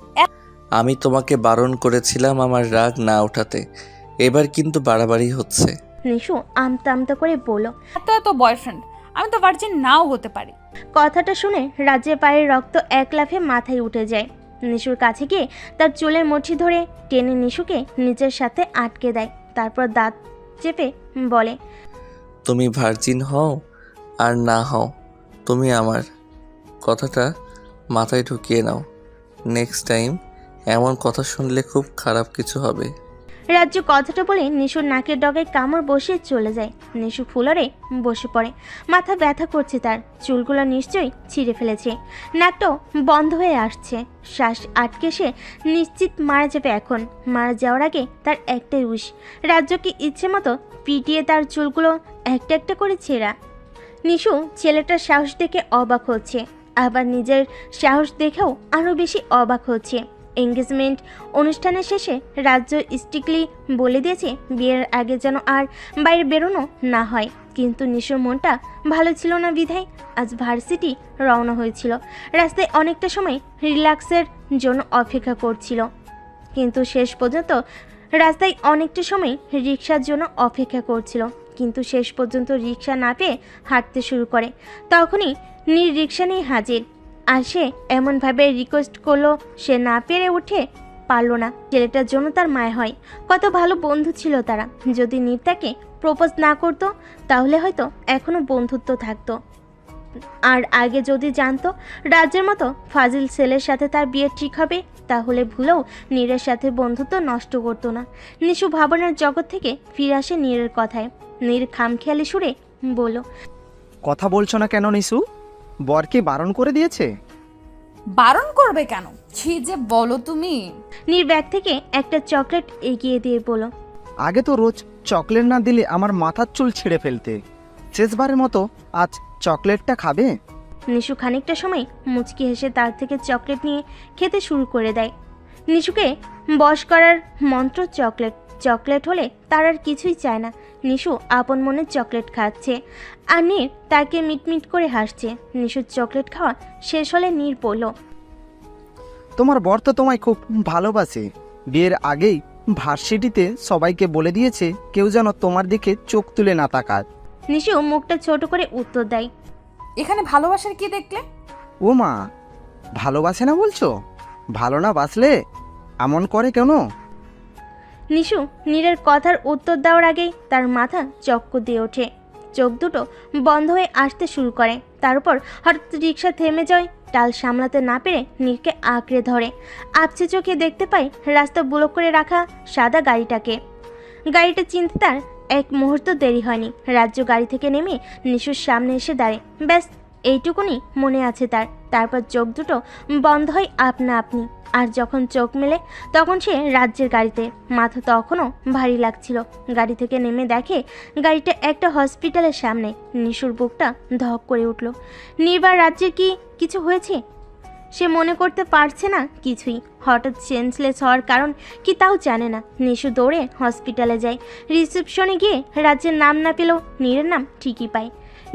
আমি তোমাকে বারণ করেছিলাম আমার রাগ না ওঠাতে, এবার কিন্তু বাড়াবাড়ি হচ্ছে। নিশু আমতা আমতা করে বলল। এত এত বয়ফ্রেন্ড, আমি তো ভার্জিন নাও হতে পারি। কথাটা শুনে রাজ্যের পায়ের রক্ত এক লাফে মাথায় উঠে যায়। নিশুর কাছে গিয়ে তার চুলের মুঠি ধরে টেনে নিশুকে নিজের সাথে আটকে দেয়। তারপর দাঁত চেপে বলে, তুমি ভার্জিন হও আর না হও, তুমি আমার। কথাটা মাথায় ঢুকিয়ে নাও। নেক্সট টাইম এমন কথা শুনলে খুব খারাপ কিছু হবে। রাজ্য কথাটা বলে নিশুর নাকের ডগায় কামড় বসিয়ে চলে যায়। নিশু ফুলরে বসে পড়ে। মাথা ব্যথা করছে তার। চুলগুলো নিশ্চয়ই ছিঁড়ে ফেলেছে। নাকটাও বন্ধ হয়ে আসছে। শ্বাস আটকে সে নিশ্চিত মারা যাবে এখন। মারা যাওয়ার আগে তার একটাই উইশ, রাজ্যকে ইচ্ছে মতো পিটিয়ে তার চুলগুলো একটা একটা করে ছেঁড়া। নিশু ছেলেটার সাহস দেখে অবাক হচ্ছে, আবার নিজের সাহস দেখেও আরও বেশি অবাক হচ্ছে। এঙ্গেজমেন্ট অনুষ্ঠানের শেষে রাজ্য স্ট্রিক্টলি বলে দিয়েছে বিয়ের আগে যেন আর বাইরে বেরোনো না হয়। কিন্তু নিশুর মনটা ভালো ছিল না বিধায় আজ ভার্সিটি রওনা হয়েছিল। রাস্তায় অনেকটা সময় রিল্যাক্সের জন্য অপেক্ষা করছিল, কিন্তু শেষ পর্যন্ত রিক্সার জন্য অপেক্ষা করছিল, কিন্তু শেষ পর্যন্ত রিক্সা না পেয়ে হাঁটতে শুরু করে। তখনই রিক্সা নিয়ে হাজির। আর সে এমনভাবে রিকোয়েস্ট করলো, সে না পেরে উঠে পারলো না। ছেলেটার জন্য তার মায়া হয়। কত ভালো বন্ধু ছিল তারা। যদি নীর তাকে প্রপোজ না করতো তাহলে হয়তো এখনো বন্ধুত্ব থাকতো। আর আগে যদি জানতো রাজ্যের মতো ফাজিল ছেলের সাথে তার বিয়ে ঠিক হবে, তাহলে ভুলেও নীরের সাথে বন্ধুত্ব নষ্ট করতো না। নিশু ভাবনার জগৎ থেকে ফিরে আসে নীরের কথায়। নীর খামখেয়ালি সুরে বলল, কথা বলছো না কেন নিশু? বরকে বারণ করে দিয়েছে? বারণ করবে কেন? ছি যে বলো তুমি। নীর ব্যাগ থেকে একটা চকলেট এগিয়ে দিয়ে বলল, আগে তো রোজ চকলেট না দিলে আমার মাথার চুল ছিঁড়ে ফেলতে। শেষবারের মতো আজ চকলেটটা খাবে? নিশু খানিকটা সময় মুচকি হেসে তার থেকে চকলেট নিয়ে খেতে শুরু করে দেয়। নিশুকে বশ করার মন্ত্র চকলেট। চকলেট হলে তার আর কিছুই চায় না। নিশু আপন মনে চকলেট খাচ্ছে আর নীর তাকে মিটমিট করে হাসছে। নিশুর চকলেট খাওয়া শেষ হলে নীর বলল, তোমার বর তো তোমায় খুব ভালোবাসে। বিয়ের আগেই ভার্সিটিতে সবাইকে বলে দিয়েছে কেউ যেন তোমার দিকে চোখ তুলে না তাকায়। নিশু মুখটা ছোট করে উত্তর দেয়। এখানে ভালোবাসার কি দেখলে? ও মা, ভালোবাসে না বলছো? ভালো না বাসলে এমন করে কেন? নিশু নীরের কথার উত্তর দেওয়ার আগেই তার মাথা চক্কর দিয়ে ওঠে, চোখ দুটো বন্ধ হয়ে আসতে শুরু করে। তার উপর হঠাৎ রিক্সা থেমে যায়। টাল সামলাতে না পেরে নীরকে আঁকড়ে ধরে। আপচে চোখে দেখতে পায় রাস্তা ব্লক করে রাখা সাদা গাড়িটাকে। গাড়িটা চিনতে তার এক মুহূর্ত দেরি হয়নি। রাজ্য গাড়ি থেকে নেমে নিশুর সামনে এসে দাঁড়ায়। ব্যাস এইটুকুনি মনে আছে তার। তারপর চোখ দুটো বন্ধ হয় আপনা আপনি। আর যখন চোখ মেলে তখন সে রাজ্যের গাড়িতে। মাথা তখনও ভারী লাগছিল। গাড়ি থেকে নেমে দেখে গাড়িটা একটা হসপিটালের সামনে। নিশুর বুকটা ধক করে উঠল। নির্বার রাজ্যের কি কিছু হয়েছে? সে মনে করতে পারছে না কিছুই। হঠাৎ সেন্সলেস হওয়ার কারণ কি তাও জানে না। নিশু দৌড়ে হসপিটালে যায়। রিসেপশনে গিয়ে রাজ্যের নাম না পেলেও নীরের নাম ঠিকই পায়।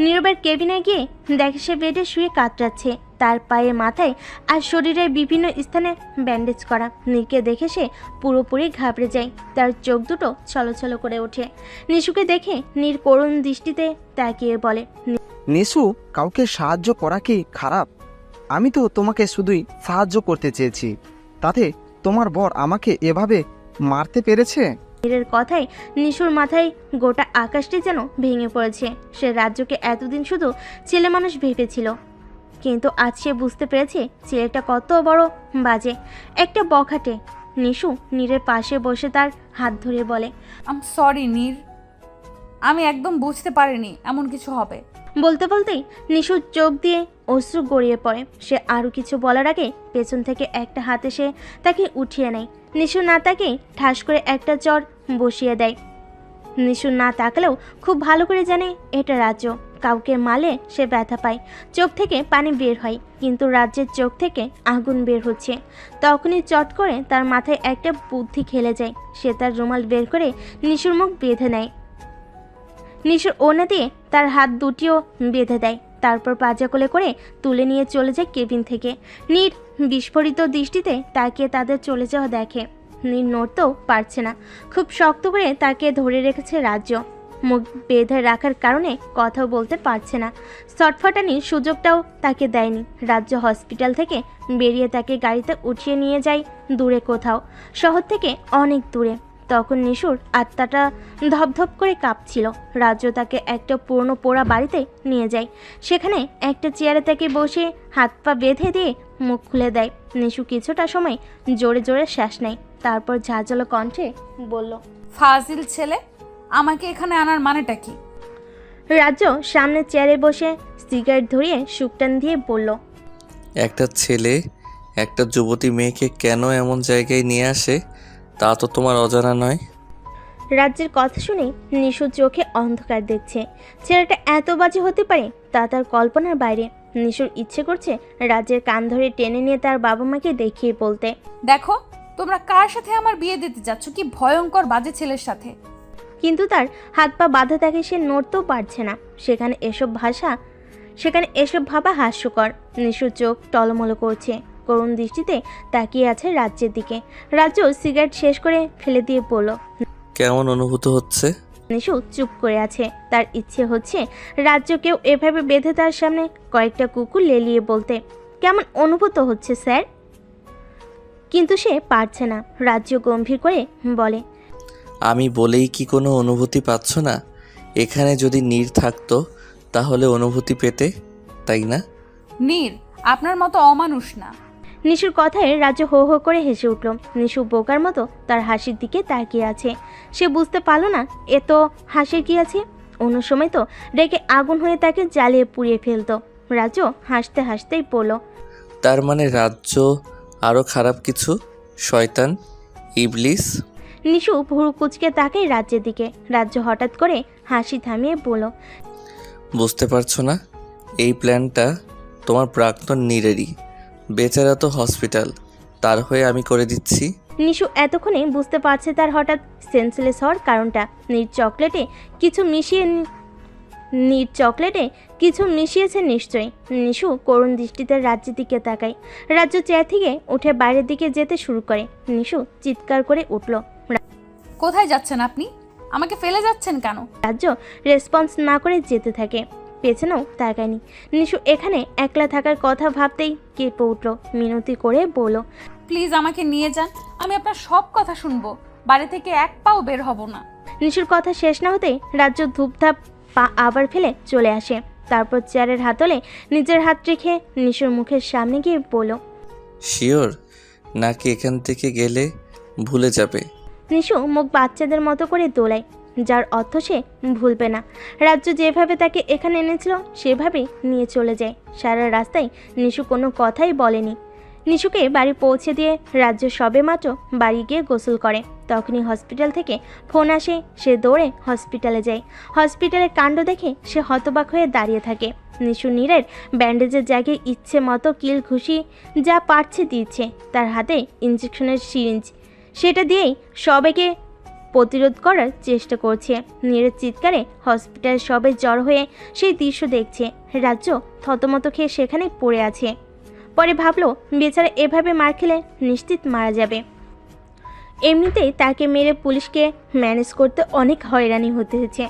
নীরবের কেবিনে গিয়ে দেখে সে বেডে শুয়ে কাতরাচ্ছে। তার পায়ে, মাথায় আর শরীরের বিভিন্ন স্থানে ব্যান্ডেজ করা। নীরকে দেখে সে পুরোপুরি ঘাবড়ে যায়। তার চোখ দুটো ছলছল করে ওঠে। নিশুকে দেখে নীর করুণ দৃষ্টিতে তাকিয়ে বলে, নিশু, কাউকে সাহায্য করা কি খারাপ? আমি তো তোমাকে শুধুই সাহায্য করতে চেয়েছি, তাতে তোমার বর আমাকে এভাবে মারতে পেরেছে? নীরের কথায় নিশুর মাথায় গোটা আকাশটি যেন ভেঙে পড়েছে। সে রাজ্যকে এতদিন শুধু ছেলে মানুষ ভেবেছিল, কিন্তু আজ সে বুঝতে পেরেছে ছেলেটা কত বড় বাজে, একটা বখাটে। নিশু নীরের পাশে বসে তার হাত ধরে বলে, আম সরি নীর, আমি একদম বুঝতে পারিনি এমন কিছু হবে। বলতে বলতেই নিশুর চোখ দিয়ে অশ্রু গড়িয়ে পড়ে। সে আরও কিছু বলার আগে পেছন থেকে একটা হাত এসে তাকে উঠিয়ে নেয়। নিশু না তাকে ঠাস করে একটা চর বসিয়ে দেয়। নিশু না তাকালেও খুব ভালো করে জানে এটা রাজ্য। কাউকে মারলে সে ব্যথা পায়, চোখ থেকে পানি বের হয়, কিন্তু রাজ্যের চোখ থেকে আগুন বের হচ্ছে। তখনই চট করে তার মাথায় একটা বুদ্ধি খেলে যায়। সে তার রুমাল বের করে নিশুর মুখ বেঁধে নেয়। নিশুর ওড়না দিয়ে তার হাত দুটিও বেঁধে দেয়। তারপর পাজা কোলে করে তুলে নিয়ে চলে যায় কেবিন থেকে। নীর বিস্ফোরিত দৃষ্টিতে তাকিয়ে তাদের চলে যাওয়া দেখে। নীর নড়তেও পারছে না, খুব শক্ত করে তাকে ধরে রেখেছে রাজ্য। মুখ বেঁধে রাখার কারণে কথাও বলতে পারছে না। ছটফটানির সুযোগটাও তাকে দেয়নি। রাজ্য হসপিটাল থেকে বেরিয়ে তাকে গাড়িতে উঠিয়ে নিয়ে যায় দূরে কোথাও, শহর থেকে অনেক দূরে। তখন নিশুর আত্মাটা ধপধপ করে কাঁপছিল। রাজ্য তাকে একটা পুরনো পোড়া বাড়িতে নিয়ে যায়। সেখানে একটা চেয়ারে তাকে বসে হাত পা বেঁধে দিয়ে মুখ খুলে দেয়। নিশু কিছুটা সময় জোরে জোরে শ্বাস নেয়, তারপর ঝাঁঝালো কণ্ঠে বলল, ফাজিল ছেলে, আমাকে এখানে আনার মানেটা কি? রাজ্য সামনে চেয়ারে বসে সিগারেট ধরিয়ে শুকটান দিয়ে বলল, একটা ছেলে একটা যুবতী মেয়েকে কেন এমন জায়গায় নিয়ে আসে তা তো তোমার অজানা নয়। রাজ্যের কথা শুনে নিশু চোখে অন্ধকার দেখছে। ছেলেটা এত বাজে হতে পারে তা তার কল্পনার বাইরে। নিশুর ইচ্ছে করছে রাজ্যের কান ধরে টেনে নিয়ে তার বাবা মাকে দেখিয়ে বলতে, দেখো তোমরা কার সাথে আমার বিয়ে দিতে যাচ্ছ, কি ভয়ঙ্কর বাজে ছেলের সাথে। কিন্তু তার হাত পা বাঁধা থাকে, সে নড়তেও পারছে না। সেখানে এসব ভাবা হাস্যকর। নিশুর চোখ টলমলো করছে, করুণ দৃষ্টিতে তাকিয়ে আছে রাজ্যের দিকে। রাজ্য সিগারেট শেষ করে ফেলে দিয়ে বলল, কেমন অনুভূত হচ্ছে? নিশু চুপ করে আছে। তার ইচ্ছে হচ্ছে রাজ্যকেও এভাবে বেঁধে তার সামনে কয়েকটা কুকুর লেলিয়ে বলতে, কেমন অনুভূত হচ্ছে স্যার, কিন্তু সে পারছে না। রাজ্য গম্ভীর করে বলে, আমি বলেই কি কোনো অনুভূতি পাচ্ছ না? এখানে যদি নীর থাকতো তাহলে অনুভূতি পেতে, তাই না? নীর আপনার মতো অমানুষ না। নিশুর কথায় রাজ্য হো হো করে হেসে উঠল। নিশু বোকার মতো তার হাসির দিকে তাকিয়ে আছে। সে বুঝতে পারল না এ তো হাসির কি আছে। অন্য সময় তো রেগে আগুন হয়ে তাকে জ্বালিয়ে পুড়িয়ে ফেলতো। রাজ্য হাসতে হাসতেই পড়ল, তার মানে রাজ্য আরও খারাপ কিছু, শয়তান, ইবলিস। নিশু ভুরু কুচকে তাকায় রাজ্যের দিকে। রাজ্য হঠাৎ করে হাসি থামিয়ে বলল, বুঝতে পারছো না? এই প্ল্যানটা তোমার প্রাক্তন নীরেরই। বেচারা তো হসপিটাল, তার হয়ে আমি করে দিচ্ছি। নিশু এতক্ষণে বুঝতে পারছে তার হঠাৎ সেন্সলেস হওয়ার কারণটা। নীর চকলেটে কিছু মিশিয়ে নীর চকলেটে কিছু মিশিয়েছে নিশ্চয়ই। নিশু করুণ দৃষ্টিতে রাজ্যের দিকে তাকায়। রাজ্য চেয়ার থেকে উঠে বাইরের দিকে যেতে শুরু করে। নিশু চিৎকার করে উঠল। কোথায় যাচ্ছেন আপনি? আমাকে ফেলে যাচ্ছেন কেন? রাজ্য রেসপন্স না করে যেতে থাকে, পেছনেও তাকায়নি। নিশু এখানে একলা থাকার কথা ভাবতেই কেঁপে উঠল, মিনতি করে বলল, প্লিজ আমাকে নিয়ে যান, আমি আপনার সব কথা শুনবো, বাড়ি থেকে এক পাও বের হব না। নিশুর কথা শেষ না হতেই রাজ্য ধূপধাপ পা আবার ফেলে চলে আসে। তারপর চেয়ারের হাতলে নিজের হাত রেখে নিশুর মুখের সামনে গিয়ে বলল, শিওর নাকি এখান থেকে গেলে ভুলে যাবে? নিশু মুখ বাচ্চাদের মতো করে দোলায়, যার অর্থ সে ভুলবে না। রাজ্য যেভাবে তাকে এখানে এনেছিল সেভাবেই নিয়ে চলে যায়। সারা রাস্তায় নিশু কোনো কথাই বলেনি। নিশুকে বাড়ি পৌঁছে দিয়ে রাজ্য সবেমাত্র বাড়ি গিয়ে গোসল করে, তখনই হসপিটাল থেকে ফোন আসে। সে দৌড়ে হসপিটালে যায়। হসপিটালের কাণ্ড দেখে সে হতবাক হয়ে দাঁড়িয়ে থাকে। নিশু নীরের ব্যান্ডেজের জায়গায় ইচ্ছে মতো কিল ঘুষি যা পারছে দিচ্ছে। তার হাতে ইঞ্জেকশনের সিরিঞ্জ, সেটা দিয়েই সবাইকে প্রতিরোধ করার চেষ্টা করছে। নীরের চিৎকারে হসপিটালে সবাই জড় হয়ে সেই দৃশ্য দেখছে। রাজ্য থতমত খেয়ে সেখানে পড়ে আছে। পরে ভাবলো বেচারা এভাবে মার খেলে নিশ্চিত মারা যাবে। এমনিতেই তাকে মেরে পুলিশকে ম্যানেজ করতে অনেক হয়রানি হতে হয়েছে,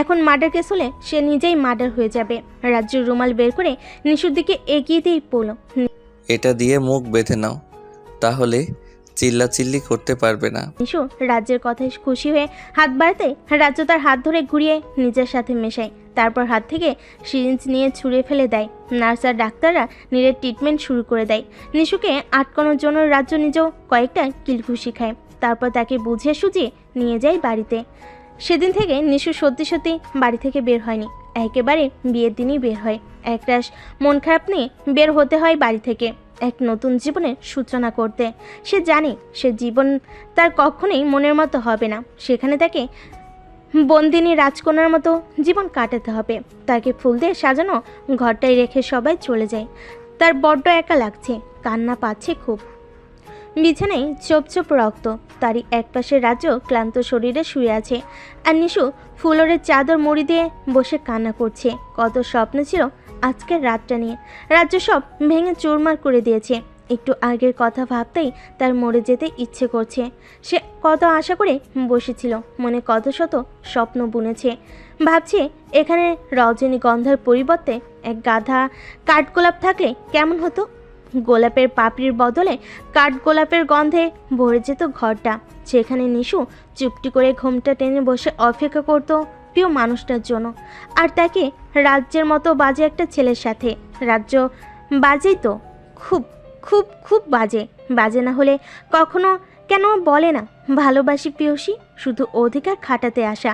এখন মার্ডার কেস হলে সে নিজেই মার্ডার হয়ে যাবে। রাজ্যের রুমাল বের করে নিশুর দিকে এগিয়ে দিয়ে পড়ল, এটা দিয়ে মুখ বেঁধে নাও, তাহলে চিল্লাচিল্লি করতে পারবে না। নিশু রাজ্যের কথায় খুশি হয়ে হাত বাড়াতে রাজ্য তার হাত ধরে ঘুরিয়ে নিজের সাথে মেশায়। তারপর হাত থেকে সিরিঞ্জ নিয়ে ছুঁড়ে ফেলে দেয়। নার্স আর ডাক্তাররা নীরের ট্রিটমেন্ট শুরু করে দেয়। নিশুকে আটকানোর জন্য রাজ্য নিজেও কয়েকটা কিলঘুষি খায়। তারপর তাকে বুঝিয়ে সুঝিয়ে নিয়ে যায় বাড়িতে। সেদিন থেকে নিশু সত্যি সত্যি বাড়ি থেকে বের হয়নি, একেবারে বিয়ের দিনই বের হয়। একরাশ মন খারাপ নিয়ে বের হতে হয় বাড়ি থেকে, এক নতুন জীবনের সূচনা করতে। সে জানে সে জীবন তার কখনোই মনের মতো হবে না, সেখানে তাকে বন্দিনী রাজকন্যার মতো জীবন কাটাতে হবে। তাকে ফুল দিয়ে সাজানো ঘরটায় রেখে সবাই চলে যায়। তার বড্ড একা লাগছে, কান্না পাচ্ছে খুব। বিছানায় চোপ চোপ রক্ত, তারই একপাশে রাজ্য ক্লান্ত শরীরে শুয়ে আছে, আর নিশু ফুলরের চাদর মুড়ি দিয়ে বসে কান্না করছে। কত স্বপ্ন ছিল আজকের রাতটা নিয়ে, রাজ্য সব ভেঙে চুরমার করে দিয়েছে। একটু আগের কথা ভাবতেই তার মরে যেতে ইচ্ছে করছে। সে কত আশা করে বসেছিল, মনে কত শত স্বপ্ন বুনেছে। ভাবছে এখানে রজনীগন্ধার পরিবর্তে এক গাধা কাঠগোলাপ থাকলে কেমন হতো। গোলাপের পাপড়ির বদলে কাঠগোলাপের গন্ধে ভরে যেত ঘরটা। সেখানে নিশু চুপটি করে ঘোমটা টেনে বসে অপেক্ষা করতো প্রিয় মানুষটার জন্য। আর তাকে রাজ্যের মতো বাজে একটা ছেলের সাথে। রাজ্য বাজেই তো, খুব খুব খুব বাজে। বাজে না হলে কখনো কেন বলে না ভালোবাসি প্রিয়সী, শুধু অধিকার খাটাতে আসা।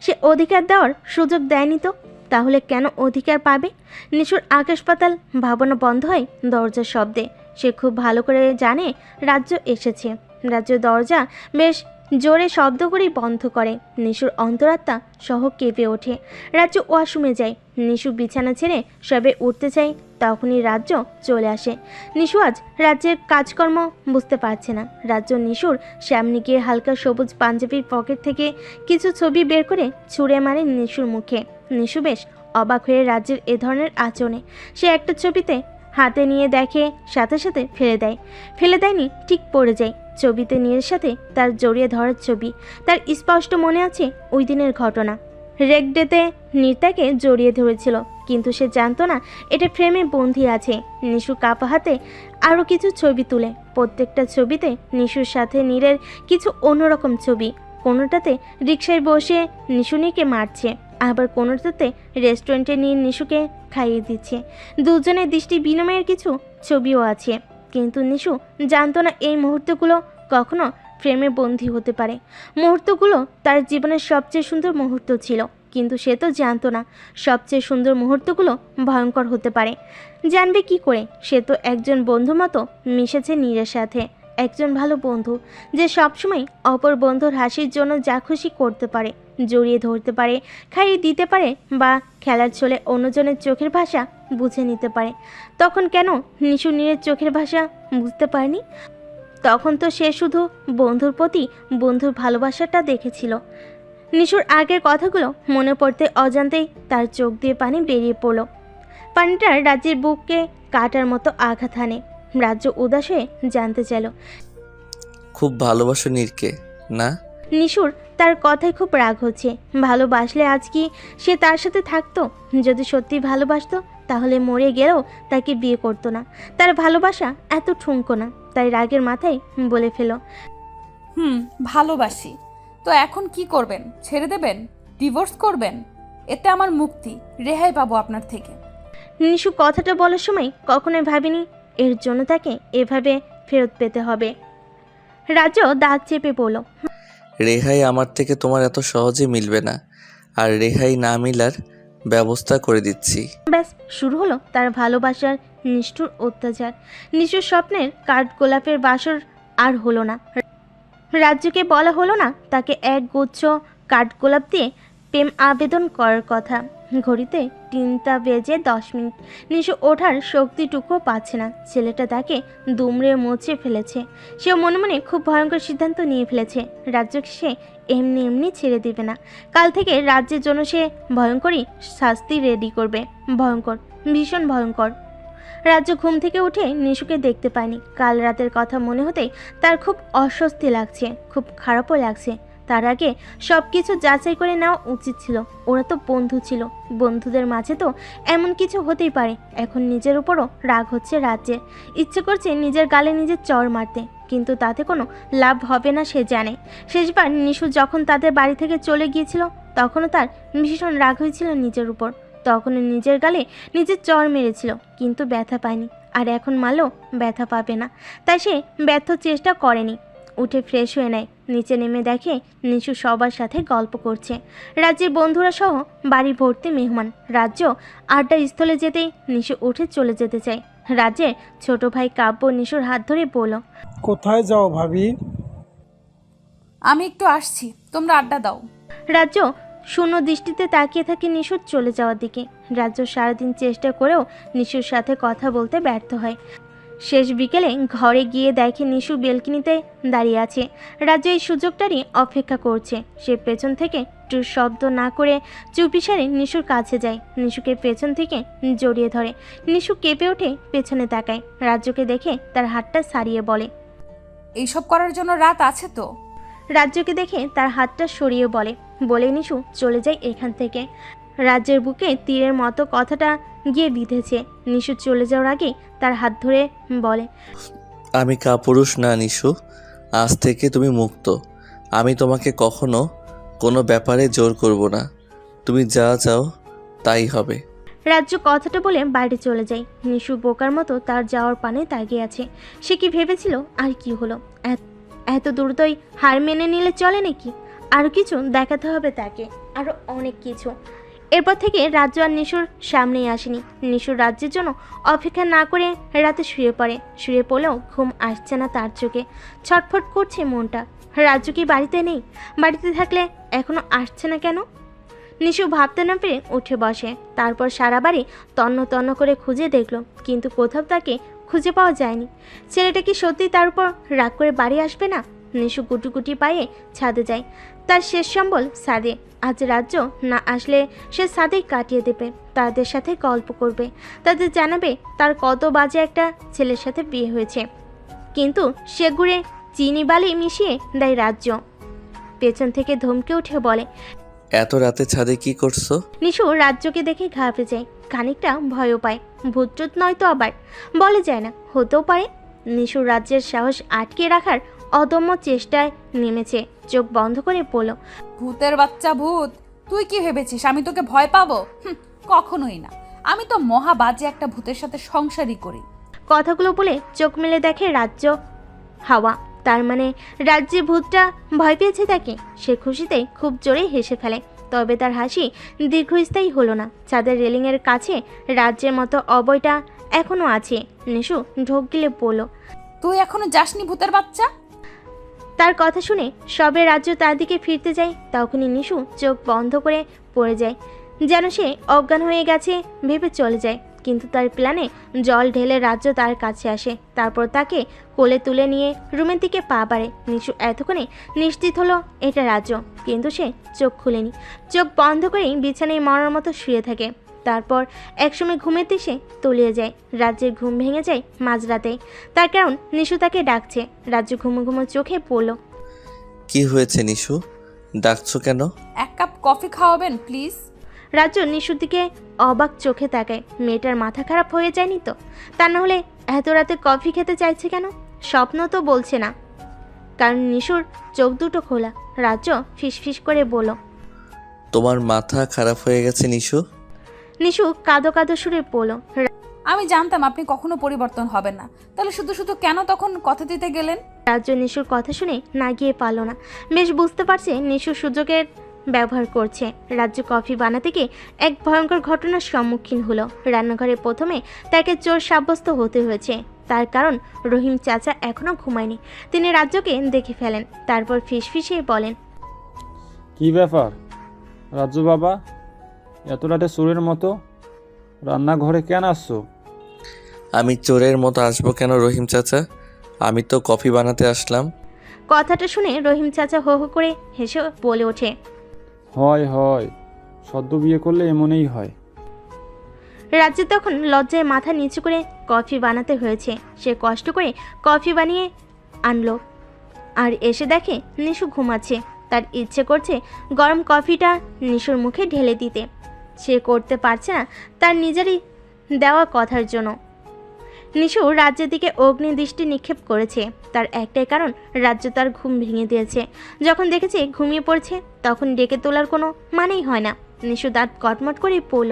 সে অধিকার দেওয়ার সুযোগ দেয়নি তো, তাহলে কেন অধিকার পাবে? নিশুর আকাশ পাতাল ভাবনা বন্ধ হয় দরজার শব্দে। সে খুব ভালো করে জানে রাজ্য এসেছে। রাজ্য দরজা বেশ জোরে শব্দ করেই বন্ধ করে। নিশুর অন্তরাত্মা সহ কেঁপে ওঠে। রাজ্য ওয়াশরুমে যায়। নিশু বিছানা ছেড়ে সবে উঠতে চায়, তখনই রাজ্য চলে আসে। নিশু আজ রাজ্যের কাজকর্ম বুঝতে পারছে না। রাজ্য নিশুর সামনে গিয়ে হালকা সবুজ পাঞ্জাবির পকেট থেকে কিছু ছবি বের করে ছুঁড়ে মারে নিশুর মুখে। নিশু বেশ অবাক হয়ে রাজ্যের এ ধরনের আচরণে। সে একটা ছবিতে হাতে নিয়ে দেখে, সাথে সাথে ফেলে দেয়নি, ঠিক পড়ে যায়। ছবিতে নীরের সাথে তার জড়িয়ে ধরার ছবি। তার স্পষ্ট মনে আছে ওই দিনের ঘটনা। রেক ডেতে নীর তাকে জড়িয়ে ধরেছিল, কিন্তু সে জানতো না এটা ফ্রেমে বন্দি আছে। নিশু কাপা হাতে আরও কিছু ছবি তুলে। প্রত্যেকটা ছবিতে নিশুর সাথে নীরের কিছু অন্যরকম ছবি। কোনোটাতে রিকশায় বসে নিশুনিকে মারছে, আবার কোনোটাতে রেস্টুরেন্টে নিয়ে নিশুকে খাইয়ে দিচ্ছে। দুজনের দৃষ্টি বিনিময়ের কিছু ছবিও আছে, কিন্তু নিশু জানতো না এই মুহূর্তগুলো কখনো ফ্রেমে বন্দী হতে পারে। মুহূর্তগুলো তার জীবনের সবচেয়ে সুন্দর মুহূর্ত ছিল, কিন্তু সে তো জানতো না সবচেয়ে সুন্দর মুহূর্তগুলো ভয়ঙ্কর হতে পারে। জানবে কি করে? সে তো একজন বন্ধু মতো মিশেছে নীরের সাথে, একজন ভালো বন্ধু যে সবসময় অপর বন্ধুর হাসির জন্য যা খুশি করতে পারে, জড়িয়ে ধরতে পারে, খাইয়ে দিতে পারে, বা খেলার ছলে অন্যজনের চোখের ভাষা বুঝে নিতে পারে। তখন কেন নিশু নীরের চোখের ভাষা বুঝতে পারেনি? তখন তো সে শুধু বন্ধুর প্রতি বন্ধুর ভালোবাসাটা দেখেছিল। নিশুর আগের কথাগুলো মনে পড়তে অজান্তেই তার চোখ দিয়ে পানি বেরিয়ে পড়ল। পানিটা রাজ্যের বুককে কাটার মতো আঘাত হানে। রাজ্য উদাস হয়ে জানতে চাইল। খুব ভালোবাসো নীরকে না? নিশুর তার কথায় খুব রাগ হচ্ছে। ভালোবাসলে আজ কি সে তার সাথে থাকতো? যদি সত্যি ভালোবাসতো তাহলে মরে গেলেও তাকে বিয়ে করতো না। তার ভালোবাসা এত ঠুনকো না, তাই রাগের মাথায় বলে ফেলো। ভালোবাসি। তো এখন কি করবেন? ছেড়ে দেবেন? ডিভোর্স করবেন? এতে আমার মুক্তি, রেহাই পাবো আপনার থেকে। নিশু কথাটা বলার সময় কখনোই ভাবেনি এর জন্য তাকে এভাবে ফেরত পেতে হবে। রাজ্য দাঁত চেপে বলল, রেহাই আমার থেকে তোমার এত সহজে মিলবে না, আর রেহাই না মিলার ব্যবস্থা করে দিচ্ছি। ব্যাস শুরু হলো তার ভালোবাসার নিষ্ঠুর অত্যাচার। নিশুর স্বপ্নের কাঠ গোলাপের বাসর আর হলো না। রাজ্যকে বলা হলো না তাকে এক গুচ্ছ কাঠগোলাপ দিয়ে প্রেম আবেদন করার কথা। ঘড়িতে 3টা বেজে 10 মিনিট। নিশু ওঠার শক্তিটুকু পাচ্ছে না। ছেলেটা তাকে দুমড়ে মুচড়ে ফেলেছে। সেও মনে মনে খুব ভয়ঙ্কর সিদ্ধান্ত নিয়ে ফেলেছে। রাজ্যকে সে এমনি এমনি ছেড়ে দেবে না। কাল থেকে রাজ্যের জন্য সে ভয়ঙ্করই শাস্তি রেডি করবে। ভয়ঙ্কর, ভীষণ ভয়ঙ্কর। রাজ্য ঘুম থেকে উঠে নিশুকে দেখতে পায়নি। কাল রাতের কথা মনে হতেই তার খুব অস্বস্তি লাগছে, খুব খারাপও লাগছে। তার আগে সব কিছু যাচাই করে নেওয়া উচিত ছিল। ওরা তো বন্ধু ছিল, বন্ধুদের মাঝে তো এমন কিছু হতেই পারে। এখন নিজের উপরও রাগ হচ্ছে রাজ্যের। ইচ্ছে করছে নিজের গালে নিজের চড় মারতে, কিন্তু তাতে কোনো লাভ হবে না সে জানে। শেষবার নিশু যখন তাদের বাড়ি থেকে চলে গিয়েছিল তখনও তার ভীষণ রাগ হয়েছিল নিজের উপর। তখনও নিজের গালে নিজের চড় মেরেছিল, কিন্তু ব্যথা পায়নি। আর এখন মারলেও ব্যথা পাবে না, তাই সে ব্যর্থ চেষ্টা করেনি। উঠে ফ্রেশ হয়ে নেয়। নিচে নেমে দেখে নিশু সবার সাথে গল্প করছে। রাজ্যের বন্ধুরা সহ বাড়ি ভর্তি মেহমান। রাজ্য আড্ডা স্থলে যেতেই নিশু উঠে চলে যেতে চায়। রাজ্যের ছোট ভাই কাব্য নিশুর হাত ধরে বলল, কোথায় যাও ভাবি? আমি একটু আসছি, তোমরা আড্ডা দাও। রাজ্য শূন্য দৃষ্টিতে তাকিয়ে থাকে নিশুর চলে যাওয়ার দিকে। রাজ্য সারাদিন চেষ্টা করেও নিশুর সাথে কথা বলতে ব্যর্থ হয়। শেষ বিকেলে ঘরে গিয়ে দেখে নিশু বেলকনিতে দাঁড়িয়ে আছে। রাজ্য এই সুযোগটারই অপেক্ষা করছে। সে পেছন থেকে টুর শব্দ না করে চুপিসারে নিশুর কাছে যায়। নিশুকে পেছন থেকে জড়িয়ে ধরে। নিশু কেঁপে ওঠে, পেছনে তাকায়। রাজ্যকে দেখে তার হাতটা সারিয়ে বলে, এইসব করার জন্য রাত আছে তো? রাজ্যকে দেখে তার হাতটা সরিয়ে বলে নিশু চলে যায় এখান থেকে। রাজ্যের বুকে তীরের মতো কথাটা গিয়ে বিঁধেছে। নিশু চলে যাওয়ার আগে তার হাত ধরে বলে, আমি কাপুরুষ না নিশু, আজ থেকে তুমি মুক্ত। আমি তোমাকে কখনো কোনো ব্যাপারে জোর করব না। তুমি যা চাও তাই হবে। রাজ্য কথাটা বলে বাইরে চলে যায়। নিশু বোকার মতো তার যাওয়ার পানে তাকিয়ে আছে। সে কি ভেবেছিল? আর কি হলো? এত দ্রুতই হার মেনে নিলে চলে নাকি? আরও কিছু দেখাতে হবে তাকে, আরও অনেক কিছু। এরপর থেকে রাজ্য আর নিশুর সামনেই আসেনি। নিশুর রাজ্যের জন্য অপেক্ষা না করে রাতে শুয়ে পড়ে। শুয়ে পড়লেও ঘুম আসছে না তার চোখে। ছটফট করছে মনটা। রাজ্য কি বাড়িতে নেই? বাড়িতে থাকলে এখনো আসছে না কেন? নিশু ভাবতে না পেরে উঠে বসে। তারপর সারা বাড়ি তন্ন তন্ন করে খুঁজে দেখলো, কিন্তু কোথাও তাকে খুঁজে পাওয়া যায়নি। ছেলেটা কি সত্যি তার উপর রাগ করে বাড়ি আসবে না? নিশু গুটি পায়ে ছাদে যায়। তার শেষ সম্বল ছাদে। আজ রাজ্য না আসলে সে ছাদেই কাটিয়ে দেবে। তাদের সাথে গল্প করবে, তাদের জানাবে তার কত বাজে একটা ছেলের সাথে বিয়ে হয়েছে। কিন্তু সে ঘুরে চিনি বালি মিশিয়ে দেয় রাজ্য। পেছন থেকে ধমকে উঠে বলে, এত রাতে ছাদে কি করছো? নিশু রাজ্যকে দেখে ঘাবড়ে যায়, খানিকটা ভয়ও পায়। ভূতটুত নয় তো আবার, বলে যায় না, হতেও পারে। নিশু রাজ্যের সাহস আটকে রাখার অদম্য চেষ্টায় নেমেছে। চোখ বন্ধ করে বলল, ভূতের বাচ্চা ভূত, তুই কি ভেবেছিস আমি তোকে ভয় পাবো? কখনোই না। আমি তো মহা বাজে একটা ভূতের সাথে সংসারই করি। কথাগুলো বলে চোখ মেলে দেখে রাজ্য হাওয়া। তার মানে রাজ্যে ভূতটা ভয় পেয়েছে তাকে। সে খুশিতে খুব জোরে হেসে ফেলে। তবে তার হাসি দীর্ঘস্থায়ী হলো না। চাঁদের রেলিংয়ের কাছে রাজ্যের মতো অবয়টা এখনো আছে। নিশু ঢোক গিলে বলল, তুই এখনো যাসনি ভূতের বাচ্চা? তার কথা শুনে সবে রাজ্য তার দিকে ফিরতে যায়। তখনই নিশু চোখ বন্ধ করে পড়ে যায়, যেন সে অজ্ঞান হয়ে গেছে ভেবে চলে যায়। কিন্তু তার প্ল্যানে জল ঢেলে রাজ্য তার কাছে আসে। তারপর তাকে কোলে তুলে নিয়ে রুমের দিকে পা বাড়ে। নিশু এতক্ষণে নিশ্চিত হলো এটা রাজ্য, কিন্তু সে চোখ খুলেনি। চোখ বন্ধ করেই বিছানায় মরার মতো শুয়ে থাকে। তারপর একসময় ঘুমের দেশে তলিয়ে যায়। রাজ্যের ঘুম ভেঙে যায় মাঝরাতে। তার কারণ নিশু তাকে ডাকছে। রাজ্য ঘুমো ঘুমো চোখে পড়ল। কি হয়েছে নিশু, ডাকছো কেন? এক কাপ কফি খাওয়াবেন প্লিজ? রাজ্য নিশুর দিকে অবাক চোখে তাকায়। মেয়েটার মাথা খারাপ হয়ে যায়নি তো? তা না হলে এত রাতে কফি খেতে চাইছে কেন? স্বপ্ন তো বলছে না, কারণ নিশুর চোখ দুটো খোলা। রাজ্য ফিসফিস করে বলল। তোমার মাথা খারাপ হয়ে গেছে নিশু? নিশু কাঁদো কাঁদো সুরে বলল। আমি জানতাম আপনি কখনো পরিবর্তন হবেন না, তাহলে শুধু শুধু কেন তখন কথা দিতে গেলেন? রাজ্য নিশুর কথা শুনে না গিয়ে পারল না। বেশ বুঝতে পারছে নিশু সুযোগের ব্যবহার করছে। রাজ্য কফি বানাতে গিয়ে এক ভয়ঙ্কর ঘটনার সম্মুখীন হলো। রান্নাঘরে প্রথমে তাকে চোর সাব্যস্ত হতে হয়েছে, তার কারণ রহিম চাচা এখনও ঘুমায়নি। তিনি রাজ্যকে দেখে ফেলেন। তারপর ফিসফিসিয়ে বলেন, কি ব্যাপার রাজু বাবা, এত রাতে চোরের মতো রান্নাঘরে কেন আসছো? আমি চোরের মতো আসবো কেন রহিম চাচা? আমি তো কফি বানাতে আসলাম। কথাটা শুনে রহিম চাচা হো হো করে হেসে বলে ওঠে, হয় হয়, সদ্য বিয়ে করলে এমনই হয়। রাজ্যে তখন লজ্জায় মাথা নিচু করে কফি বানাতে হয়েছে। সে কষ্ট করে কফি বানিয়ে আনলো আর এসে দেখে নিশু ঘুমাচ্ছে। তার ইচ্ছে করছে গরম কফিটা নিশুর মুখে ঢেলে দিতে। সে করতে পারছে না তার নিজেরই দেওয়া কথার জন্য। নিশু রাজ্যের দিকে অগ্নি দৃষ্টি নিক্ষেপ করেছে। তার একটাই কারণ, রাজ্য তার ঘুম ভেঙে দিয়েছে। যখন দেখেছে ঘুমিয়ে পড়ছে, তখন ডেকে তোলার কোনো মানেই হয় না। নিশু দাঁত কটমট করে পড়ল।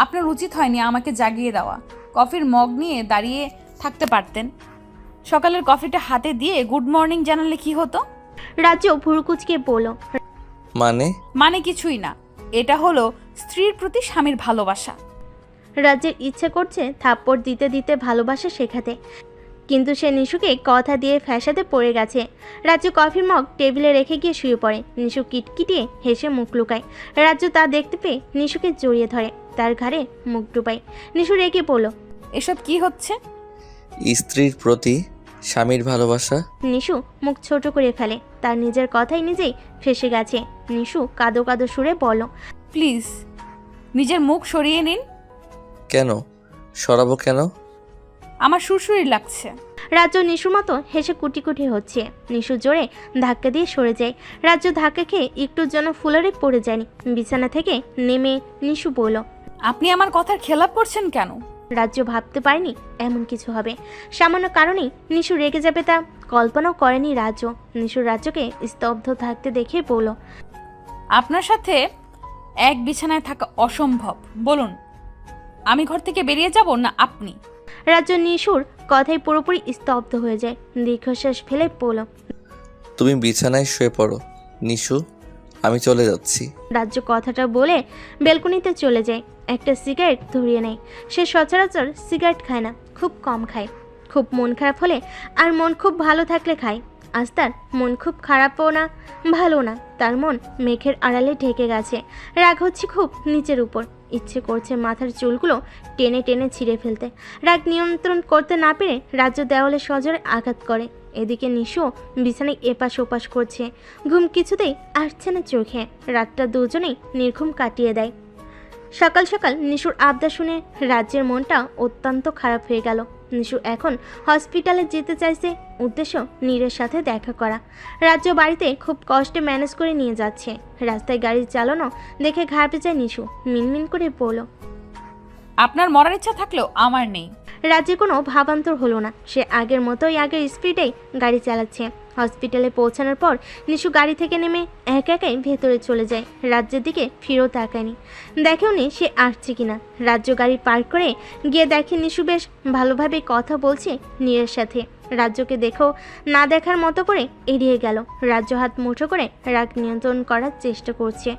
আপনার উচিত হয়নি আমাকে জাগিয়ে দেওয়া। কফির মগ নিয়ে দাঁড়িয়ে থাকতে পারতেন। সকালের কফিটা হাতে দিয়ে গুড মর্নিং জানালে কি হতো? রাজ্য ভুরুকুচকে বলল, মানে কিছুই না, এটা হলো স্ত্রীর প্রতি স্বামীর ভালোবাসা। রাজ্যের ইচ্ছে করছে থাপ্পড় দিতে দিতে ভালোবাসা শেখাতে, কিন্তু সে নিশুকে কথা দিয়ে ফ্যাসাতে পড়ে গেছে। রাজ্য কফির মগ টেবিলে রেখে গিয়ে শুয়ে পড়ে। নিশু কিটকিটিয়ে হেসে মুখ লুকায়। রাজ্য তা দেখতে পেয়ে নিশুকে জড়িয়ে ধরে, তার ঘাড়ে মুখ ডুবায়। নিশু রেগে পড়ল, এসব কি হচ্ছে? স্ত্রীর প্রতি স্বামীর ভালোবাসা? নিশু মুখ ছোট করে ফেলে। তার নিজের কথাই নিজেই ফেসে গেছে। নিশু কাঁদো কাঁদো সুরে বলল, প্লিজ নিজের মুখ সরিয়ে নিন। কেন সরাবো কেন? আমার সুরসুরি লাগছে। রাজ্য নিশুর মতো হেসে কুটি কুটি হচ্ছে। নিশু জোরে ধাক্কা দিয়ে সরে যায়। রাজ্য ধাক্কা খেয়ে একটুর জন্য ফুলরে পড়ে যায়নি। বিছানা থেকে নেমে নিশু বলল, আপনি আমার কথার খেলাপ করছেন কেন? রাজ্য ভাবতে পারেনি এমন কিছু হবে। সামান্য কারণেই নিশু রেগে যাবে তা কল্পনাও করেনি রাজ্য। নিশু রাজ্যকে স্তব্ধ থাকতে দেখে বলল, আপনার সাথে এক বিছানায় থাকা অসম্ভব। বলুন, আমি ঘর থেকে বেরিয়ে যাব না আপনি? রাজ্য নিশুর কথাই পুরোপুরি স্তব্ধ হয়ে যায়। দীর্ঘশ্বাস ফেলে বলল, তুমি বিছানায় শুয়ে পড়ো নিশু, আমি চলে যাচ্ছি। রাজ্য কথাটা বলে বেলকনিতে চলে যায়। একটা সিগারেট ধরিয়ে নেয়। সে সচরাচর সিগারেট খায় না, খুব কম খায়। খুব মন খারাপ হলে আর মন খুব ভালো থাকলে খায়। আজ তার মন খুব খারাপও না, ভালো না। তার মন মেঘের আড়ালে ঢেকে গেছে। রাগ হচ্ছে খুব নিচের উপর। ইচ্ছে করছে মাথার চুলগুলো টেনে টেনে ছিঁড়ে ফেলতে। রাগ নিয়ন্ত্রণ করতে না পেরে রাজ্য দেওয়ালে সজোরে আঘাত করে। এদিকে নিশু বিছানায় এপাশ ওপাশ করছে। ঘুম কিছুতেই আসছে না চোখে। রাতটা দুজনেই নির্ঘুম কাটিয়ে দেয়। সকাল সকাল নিশুর আবদার শুনে রাজ্যের মনটা অত্যন্ত খারাপ হয়ে গেল। নিশু এখন হসপিটালে যেতে চাইছে, উদ্দেশ্য নীরের সাথে দেখা করা। রাজ্য বাড়িতে খুব কষ্টে ম্যানেজ করে নিয়ে যাচ্ছে। রাস্তায় গাড়ি চালানো দেখে ঘাড় পেঁচায় নিশু মিনমিন করে বলল, আপনার মরার ইচ্ছা থাকলেও আমার নেই। রাজ্যে কোনো ভাবান্তর হলো না। সে আগের মতোই আগের স্পিডেই গাড়ি চালাচ্ছে। হসপিটালে পৌঁছানোর পর নিশু গাড়ি থেকে নেমে একা একাই ভেতরে চলে যায়। রাজ্যের দিকে ফিরেও তাকায়নি, দেখেওনি সে আসছে কিনা। রাজ্য গাড়ি পার্ক করে গিয়ে দেখে নিশু বেশ ভালোভাবে কথা বলছে নীরের সাথে। রাজ্যকে দেখেও না দেখার মতো করে এড়িয়ে গেল। রাজ্য হাত মুঠো করে রাগ নিয়ন্ত্রণ করার চেষ্টা করছে।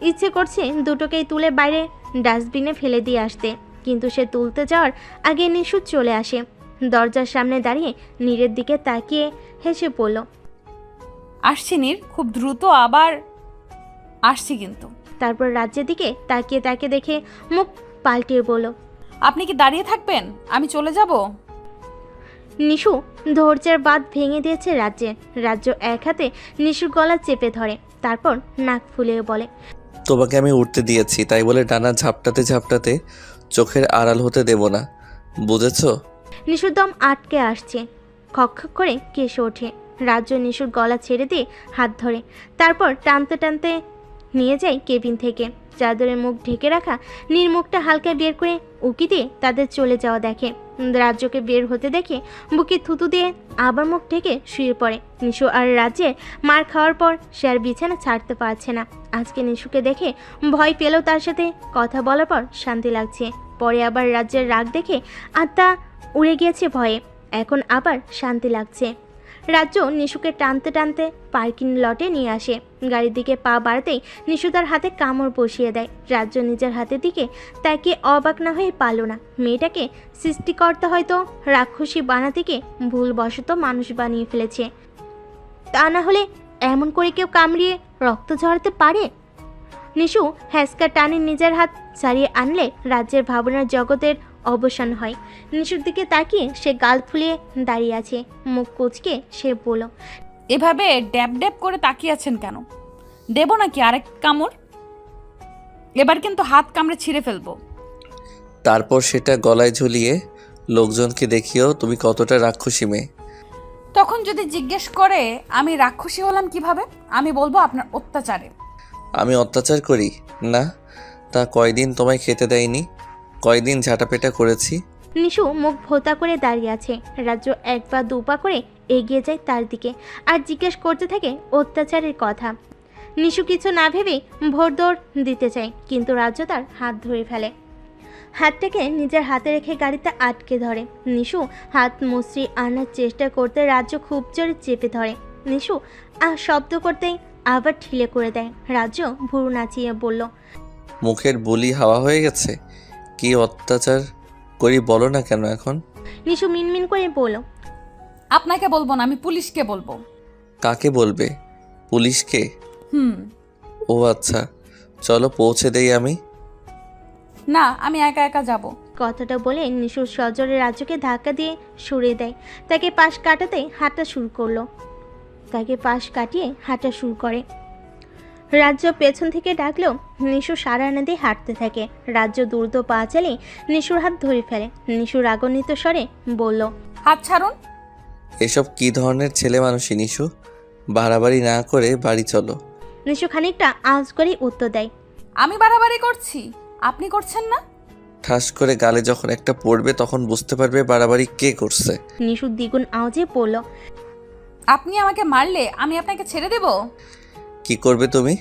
ইচ্ছে করছে দুটোকেই তুলে বাইরে ডাস্টবিনে ফেলে দিয়ে আসতে, কিন্তু সে তুলতে যাওয়ার আগে নিশু চলে আসে। দরজার সামনে দাঁড়িয়ে নীরের দিকে তাকিয়ে হেসে পড়ল, আসছি নীর, খুব দ্রুত আবার আসছি কিন্তু। তারপর রাজ্যের দিকে তাকিয়ে তাকিয়ে দেখে মুখ পাল্টিয়ে বলল, আপনি কি দাঁড়িয়ে থাকবেন? আমি চলে যাব। নিশু ধৈর্যের বাঁধ ভেঙে দিয়েছে রাজ্য এক হাতে নিশুর গলা চেপে ধরে, তারপর নাক ফুলিয়ে বলে, তোমাকে আমি উঠতে দিয়েছি, তাই বলে ডানা ঝাপটাতে ঝাপটাতে চোখের আড়াল হতে দেব না, বুঝেছো? নিশুর দম আটকে আসছে, খক করে কেসে ওঠে। রাজ্য নিশুর গলা ছেড়ে দিয়ে হাত ধরে, তারপর টানতে টানতে নিয়ে যায় কেবিন থেকে। চাদরে মুখ ঢেকে রাখা নীর মুখটা হালকা বের করে উকি দিয়ে তাদের চলে যাওয়া দেখে। রাজ্যকে বের হতে দেখে বুকে থুতু দিয়ে আবার মুখ ঢেকে শুয়ে পড়ে। নিশু আর রাজ্যের মার খাওয়ার পর সে আর বিছানা ছাড়তে পারছে না। আজকে নিশুকে দেখে ভয় পেলেও তার সাথে কথা বলার পর শান্তি লাগছে। পরে আবার রাজ্যের রাগ দেখে আত্মা উড়ে গিয়েছে ভয়ে, এখন আবার শান্তি লাগছে। রাজ্য নিশুকে টানতে টানতে পার্কিং লটে নিয়ে আসে। গাড়ির দিকে পা বাড়াতেই নিশু তার হাতে কামড় বসিয়ে দেয়। রাজ্য নিজের হাতের দিকে তাকিয়ে অবাক না হয়ে পারল না। মেয়েটাকে সৃষ্টিকর্তা হয়তো রাক্ষসী বানাতে ভুলবশত মানুষ বানিয়ে ফেলেছে, তা না হলে এমন করে কেউ কামড়িয়ে রক্ত ঝরাতে পারে? নিশু হ্যাসকা টানে নিজের হাত ছাড়িয়ে আনলে রাজ্যের ভাবনার জগতের অবসান হয়। নিশুর দিকে তাকিয়ে সে গাল ফুলিয়ে দাঁড়িয়ে আছে, মুখ কুঁচকে সে বলল, এভাবে ড্যাব ড্যাব করে তাকিয়ে আছেন কেন? দেব নাকি আরেক কামড়? এবার কিন্তু হাত কামড়ে ছিঁড়ে ফেলবো। তারপর সেটা গলায় ঝুলিয়ে লোকজনকে দেখিও তুমি কতটা রাক্ষসী মেয়ে। তখন যদি জিজ্ঞেস করে আমি রাক্ষসী হলাম কিভাবে, আমি বলবো আপনার অত্যাচারে। আমি অত্যাচার করি না? তা কয়দিন তোমায় খেতে দেয়নি? কয়দিন ঝাঁটাপেটা করেছি? নিশু মুখ ভোতা করে দাঁড়িয়ে আছে। রাজ্য এক পা দু পা করে এগিয়ে যায় তার দিকে আর জিজ্ঞেস করতে থাকে অত্যাচারের কথা। নিশু কিছু না ভেবেই ভোর দৌড় দিতে চায়, কিন্তু রাজ্য তার হাত ধরে ফেলে। হাতটাকে নিজের হাতে রেখে গাড়িতে আটকে ধরে। নিশু হাত মুচড়ি আনার চেষ্টা করতে রাজ্য খুব জোরে চেপে ধরে। নিশু শব্দ করতেই আবার ঢিলে করে দেয়। রাজ্য ভুরু নাচিয়ে বলল, মুখের বুলি হাওয়া হয়ে গেছে? কি অত্যাচার করি বলো না কেন এখন? নিশু মিনমিন করে বলল, আপনাকে বলবো না, আমি পুলিশকে বলবো। কাকে বলবে? পুলিশকে? হুম। ও আচ্ছা, চলো পৌঁছে দেই আমি। না, আমি একা একা যাব। কথাটা বলে নিশুর সজোরে রাজ্যকে ধাক্কা দিয়ে সরিয়ে দেয়। তাকে পাশ কাটিয়ে হাঁটা শুরু করে। রাজ্য পেছন থেকে ডাকলেও নিশু সারা না দিয়ে হাঁটতে থাকে। রাজ্য দ্রুত পা চালিয়ে নিশুর হাত ধরে ফেলে। নিশু রাগান্বিত স্বরে বলল, হাত ছাড়ুন। এসব কি ধরনের ছেলে মানুষই নিশু? বাড়াবাড়ি না করে বাড়ি চলো। নিশু খানিকটা আওয়াজ করেই উত্তর দেয়, আমি বাড়াবাড়ি করছি, আপনি করছেন না। ঠাস করে গালে যখন একটা পড়বে তখন বুঝতে পারবে বাড়াবাড়ি কে করছে। নিশু দ্বিগুণ আওয়াজে বলল, আপনি আমাকে মারলে আমি আপনাকে ছেড়ে দেব? কি করবে তুমি?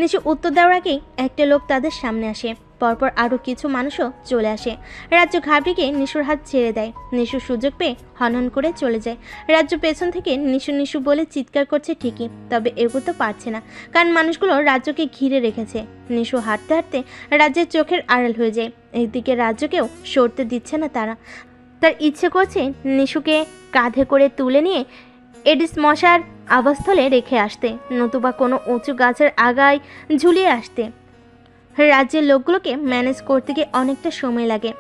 নিশু উত্তর দেওয়ার আগেই একটা লোক তাদের সামনে আসে। পরপর আরও কিছু মানুষও চলে আসে। রাজ্য ঘাবড়ে গিয়ে নিশুর হাত ছেড়ে দেয়। নিশু সুযোগ পেয়ে হনহন করে চলে যায়। রাজ্য পেছন থেকে নিশু নিশু বলে চিৎকার করছে ঠিকই, তবে এগোতে পারছে না, কারণ মানুষগুলো রাজ্যকে ঘিরে রেখেছে। নিশু হাঁটতে হাঁটতে রাজ্যের চোখের আড়াল হয়ে যায়। একদিকে রাজ্যকেও সরতে দিচ্ছে না তারা। তার ইচ্ছে করছে নিশুকে কাঁধে করে তুলে নিয়ে এডিস মশার আবাসস্থলে রেখে আসতে, নতুবা কোনো উঁচু গাছের আগায় ঝুলিয়ে আসতে। রাজ্যের লোকগুলোকে ম্যানেজ করতে গিয়ে অনেকটা সময় লাগে।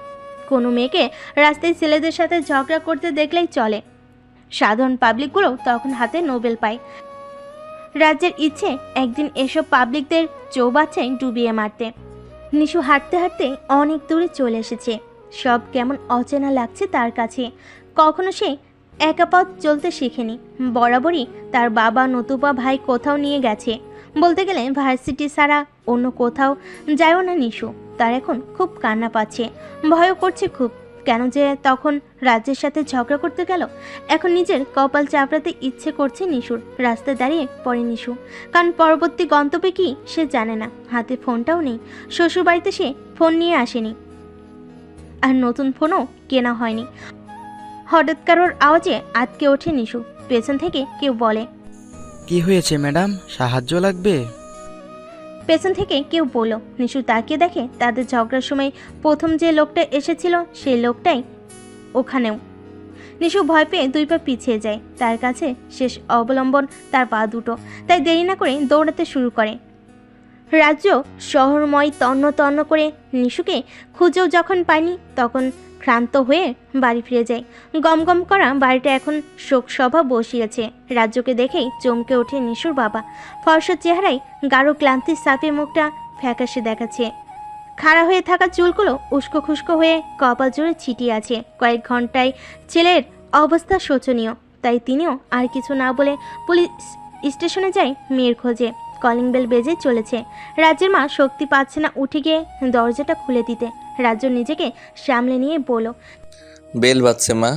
কোনো মেয়েকে রাস্তায় ছেলেদের সাথে ঝগড়া করতে দেখলেই চলে। সাধারণ পাবলিকগুলো তখন হাতে নোবেল পায়। রাজ্যের ইচ্ছে একদিন এসব পাবলিকদের চৌবাচ্চায় ডুবিয়ে মারতে। নিশু হাঁটতে হাঁটতে অনেক দূরে চলে এসেছে। সব কেমন অচেনা লাগছে তার কাছে। কখনো সে একা পথ চলতে শেখেনি। বরাবরই তার বাবা নতুবা ভাই কোথাও নিয়ে গেছে। বলতে গেলে ভার্সিটি ছাড়া অন্য কোথাও যায়ও না নিশু। তার এখন খুব কান্না পাচ্ছে, ভয়ও করছে খুব। কেন যে তখন রাজ্যের সাথে ঝগড়া করতে গেল। এখন নিজের কপাল চাপড়াতে ইচ্ছে করছে নিশুর। রাস্তায় দাঁড়িয়ে পড়ে নিশু, কারণ পরবর্তী গন্তব্যে কি সে জানে না। হাতে ফোনটাও নেই, শ্বশুরবাড়িতে সে ফোন নিয়ে আসেনি, আর নতুন ফোনও কেনা হয়নি। হঠাৎ কারোর আওয়াজে আটকে ওঠে নিশু। পেছন থেকে কেউ বলে, কি হয়েছে ম্যাডাম, সাহায্য লাগবে? পেছন থেকে কেউ বলল। নিশু তাকিয়ে দেখে তাদের ঝগড়ার সময় প্রথম যে লোকটা এসেছিল সেই লোকটাই ওখানেও। নিশু ভয় পেয়ে দুই পা পিছিয়ে যায়। তার কাছে শেষ অবলম্বন তার পা দুটো, তাই দেরি না করে দৌড়াতে শুরু করে। রাজ্য শহরময় তন্ন তন্ন করে নিশুকে খুঁজেও যখন পায়নি তখন ক্লান্ত হয়ে বাড়ি ফিরে যায়। গমগম করা বাড়িটা এখন শোকসভা বসিয়েছে। রাজ্যকে দেখেই চমকে ওঠে নিশুর বাবা। ফর্সা চেহারায় গাঢ় ক্লান্তির সাপে মুখটা ফ্যাকাশে দেখাচ্ছে। খাড়া হয়ে থাকা চুলগুলো উস্কো খুস্কো হয়ে কপাল জুড়ে ছিটিয়ে আছে। কয়েক ঘন্টায় ছেলের অবস্থা শোচনীয়, তাই তিনিও আর কিছু না বলে পুলিশ স্টেশনে যায় মেয়ের খোঁজে। কলিং বেল বেজে চলেছে। রাজ্যের মা শক্তি পাচ্ছে না উঠে গিয়ে দরজাটা খুলে দিতে। রাজ্য নিজেকে সামলে নিয়ে বলল, বেল বাজছে মা,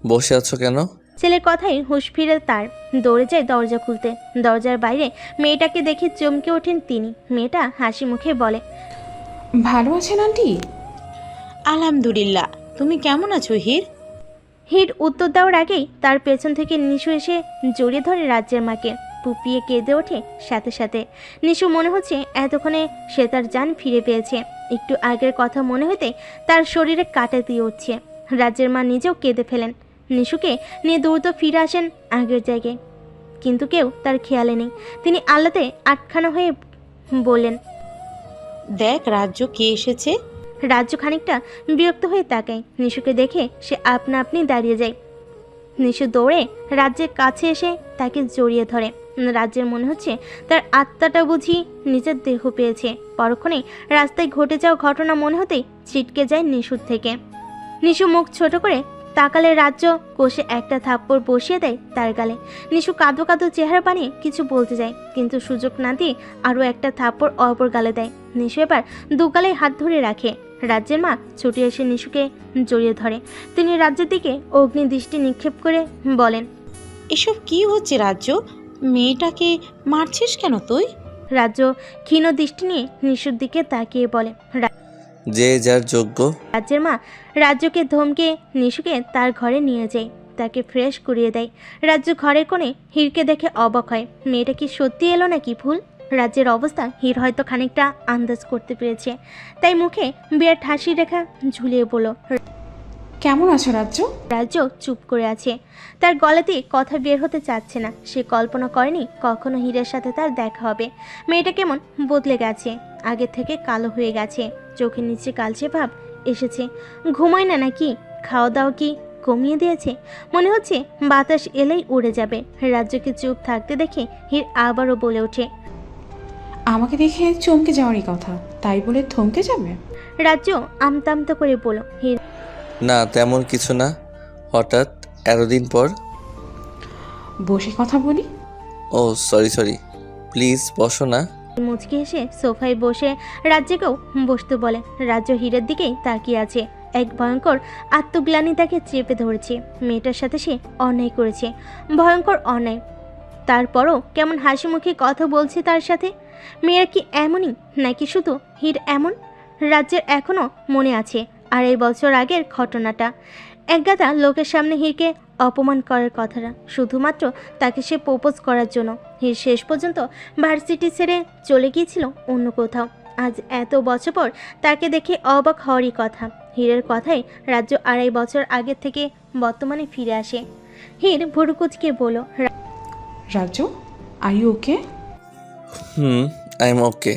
বসে আছো কেন? ছেলের কথাই হুঁশ ফিরে তার। দৌড়ে যায় দরজা খুলতে। দরজার বাইরে মেয়েটাকে দেখে চমকে ওঠেন তিনি। মেয়েটা হাসি মুখে বলে, ভালো আছেন আন্টি? আলহামদুলিল্লাহ, তুমি কেমন আছো হির? হির উত্তর দেওয়ার আগেই তার পেছন থেকে নিশু এসে জড়িয়ে ধরে রাজ্যের মাকে। পুপিয়ে কেঁদে ওঠে সাথে সাথে। নিশু মনে হচ্ছে এতক্ষণে সে তার জান ফিরে পেয়েছে। একটু আগের কথা মনে হতে তার শরীরে কাঁটা দিয়ে উঠছে। রাজ্যের মা নিজেও কেঁদে ফেলেন। নিশুকে নিয়ে দ্রুত ফিরে আসেন আগের জায়গায়, কিন্তু কেউ তার খেয়ালে নেই। তিনি আল্লাতে আটখানা হয়ে বললেন, দেখ রাজ্য কে এসেছে। রাজ্য খানিকটা বিরক্ত হয়ে তাকায়। নিশুকে দেখে সে আপনা আপনি দাঁড়িয়ে যায়। নিশু দৌড়ে রাজ্যের কাছে এসে তাকে জড়িয়ে ধরে। রাজ্যের মনে হচ্ছে তার আত্মাটা বুঝি নিজের দেহ পেয়েছে। পরক্ষণেই রাস্তায় ঘটে যাওয়া ঘটনা মনে হতেই ছিটকে যায় নিশুর থেকে। নিশু মুখ ছোট করে তাকালে রাজ্য কষে একটা থাপ্পড় বসিয়ে দেয় তার গালে। নিশু কাঁদো কাঁদো চেহারা বানিয়ে কিছু বলতে যায়, কিন্তু সুযোগ না দিয়ে আরও একটা থাপ্পড় অপর গালে দেয়। নিশু এবার দু গালে হাত ধরে রাখে। রাজ্যের মা ছুটে এসে নিশুকে জড়িয়ে ধরে। তিনি রাজ্যের দিকে অগ্নি দৃষ্টি নিক্ষেপ করে বলেন, এসব কি হচ্ছে রাজ্য? মেয়েটাকে মারছিস কেন তুই? রাজ্য ক্ষীণ দৃষ্টি নিয়ে নিশুর দিকে তাকিয়ে বলে। যে যার যোগ্য। রাজ্যের মা রাজ্যকে ধমকে নিশুকে তার ঘরে নিয়ে যায়, তাকে ফ্রেশ করিয়ে দেয়। রাজ্য ঘরের কোণে হিরকে দেখে অবাক হয়। মেয়েটা কি সত্যি এলো নাকি ভুল? রাজ্যের অবস্থা হির হয়তো খানিকটা আন্দাজ করতে পেরেছে, তাই মুখে বিরাট হাসি রেখা ঝুলিয়ে বলল, কেমন আছো রাজ্য? রাজ্য চুপ করে আছে। তার গলাতে কথা বের হতে চাচ্ছে না। সে কল্পনা করেনি কখনো হীরের সাথে তার দেখা হবে। মেয়েটা কেমন বদলে গেছে, আগে থেকে কালো হয়ে গেছে, চোখের নিচে কালচে ভাব এসেছে। ঘুমোয় না নাকি? খাওয়া দাওয়া কি কমিয়ে দিয়েছে? মনে হচ্ছে বাতাস এলেই উড়ে যাবে। রাজ্যকে চুপ থাকতে দেখে হীর আবারও বলে ওঠে, আমাকে দেখে চমকে যাওয়ারই কথা, তাই বলে থমকে যাবে? রাজ্য আমতা আমতা করে বলো, হীর না তেমন কিছু না, হঠাৎ এতদিন পর। বসে কথা বলি। ও সরি, প্লিজ বসো না। মুচকি হেসে সোফায় বসে রাজ্যকেও বসতে বলে। রাজ্য হীরের দিকেই তাকিয়ে আছে। এক ভয়ঙ্কর আত্মগ্লানি তাকে চেপে ধরেছে। মেয়েটার সাথে সে অন্যায় করেছে, ভয়ঙ্কর অন্যায়। তারপরও কেমন হাসি মুখে কথা বলছে তার সাথে। মেয়েরা কি এমনই, নাকি শুধু হীর এমন? রাজ্যের এখনও মনে আছে 2.5 বছর আগের ঘটনাটা। একগাদা লোকের সামনে হীরকে অপমান করার কথাটা, শুধুমাত্র তাকে সে প্রপোজ করার জন্য। হীর শেষ পর্যন্ত ভার্সিটি ছেড়ে চলে গিয়েছিল অন্য কোথাও। আজ এত বছর পর তাকে দেখে অবাক হওয়ারই কথা। হীরের কথায় রাজ্য 2.5 বছর আগের থেকে বর্তমানে ফিরে আসে। হীর ভুরুকুচকে বলল, Rajya, are you okay? I am okay.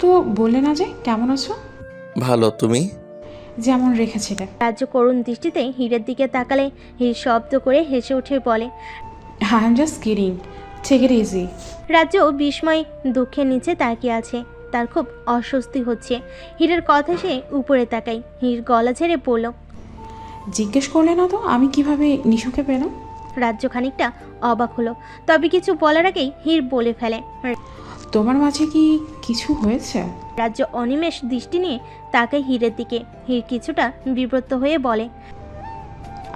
তো বললে না যে কেমন আছো? ভালো, তুমি? যেমন রেখেছিলে। রাজ্য করুণ দৃষ্টিতে হীরের দিকে তাকালে হীর শব্দ করে হেসে উঠে বলে, I am just kidding, take it easy. রাজ্য বিস্ময় দুঃখের নিচে তাকিয়ে আছে। তার খুব অস্বস্তি হচ্ছে। হীরের কথা সে উপরে তাকাই। হীর গলা ছেড়ে পড়ল, জিজ্ঞেস করলে না তো আমি কিভাবে নিশুকে পেলাম? রাজ্য খানিকটা অবাক হলো, তবে কিছু বলার আগেই হীর বলে ফেলে, তোমার মাঝে কি কিছু হয়েছে? রাজ্য অনিমেষ দৃষ্টি নিয়ে তাকায় হীরের দিকে। হীর কিছুটা বিব্রত হয়ে বলে,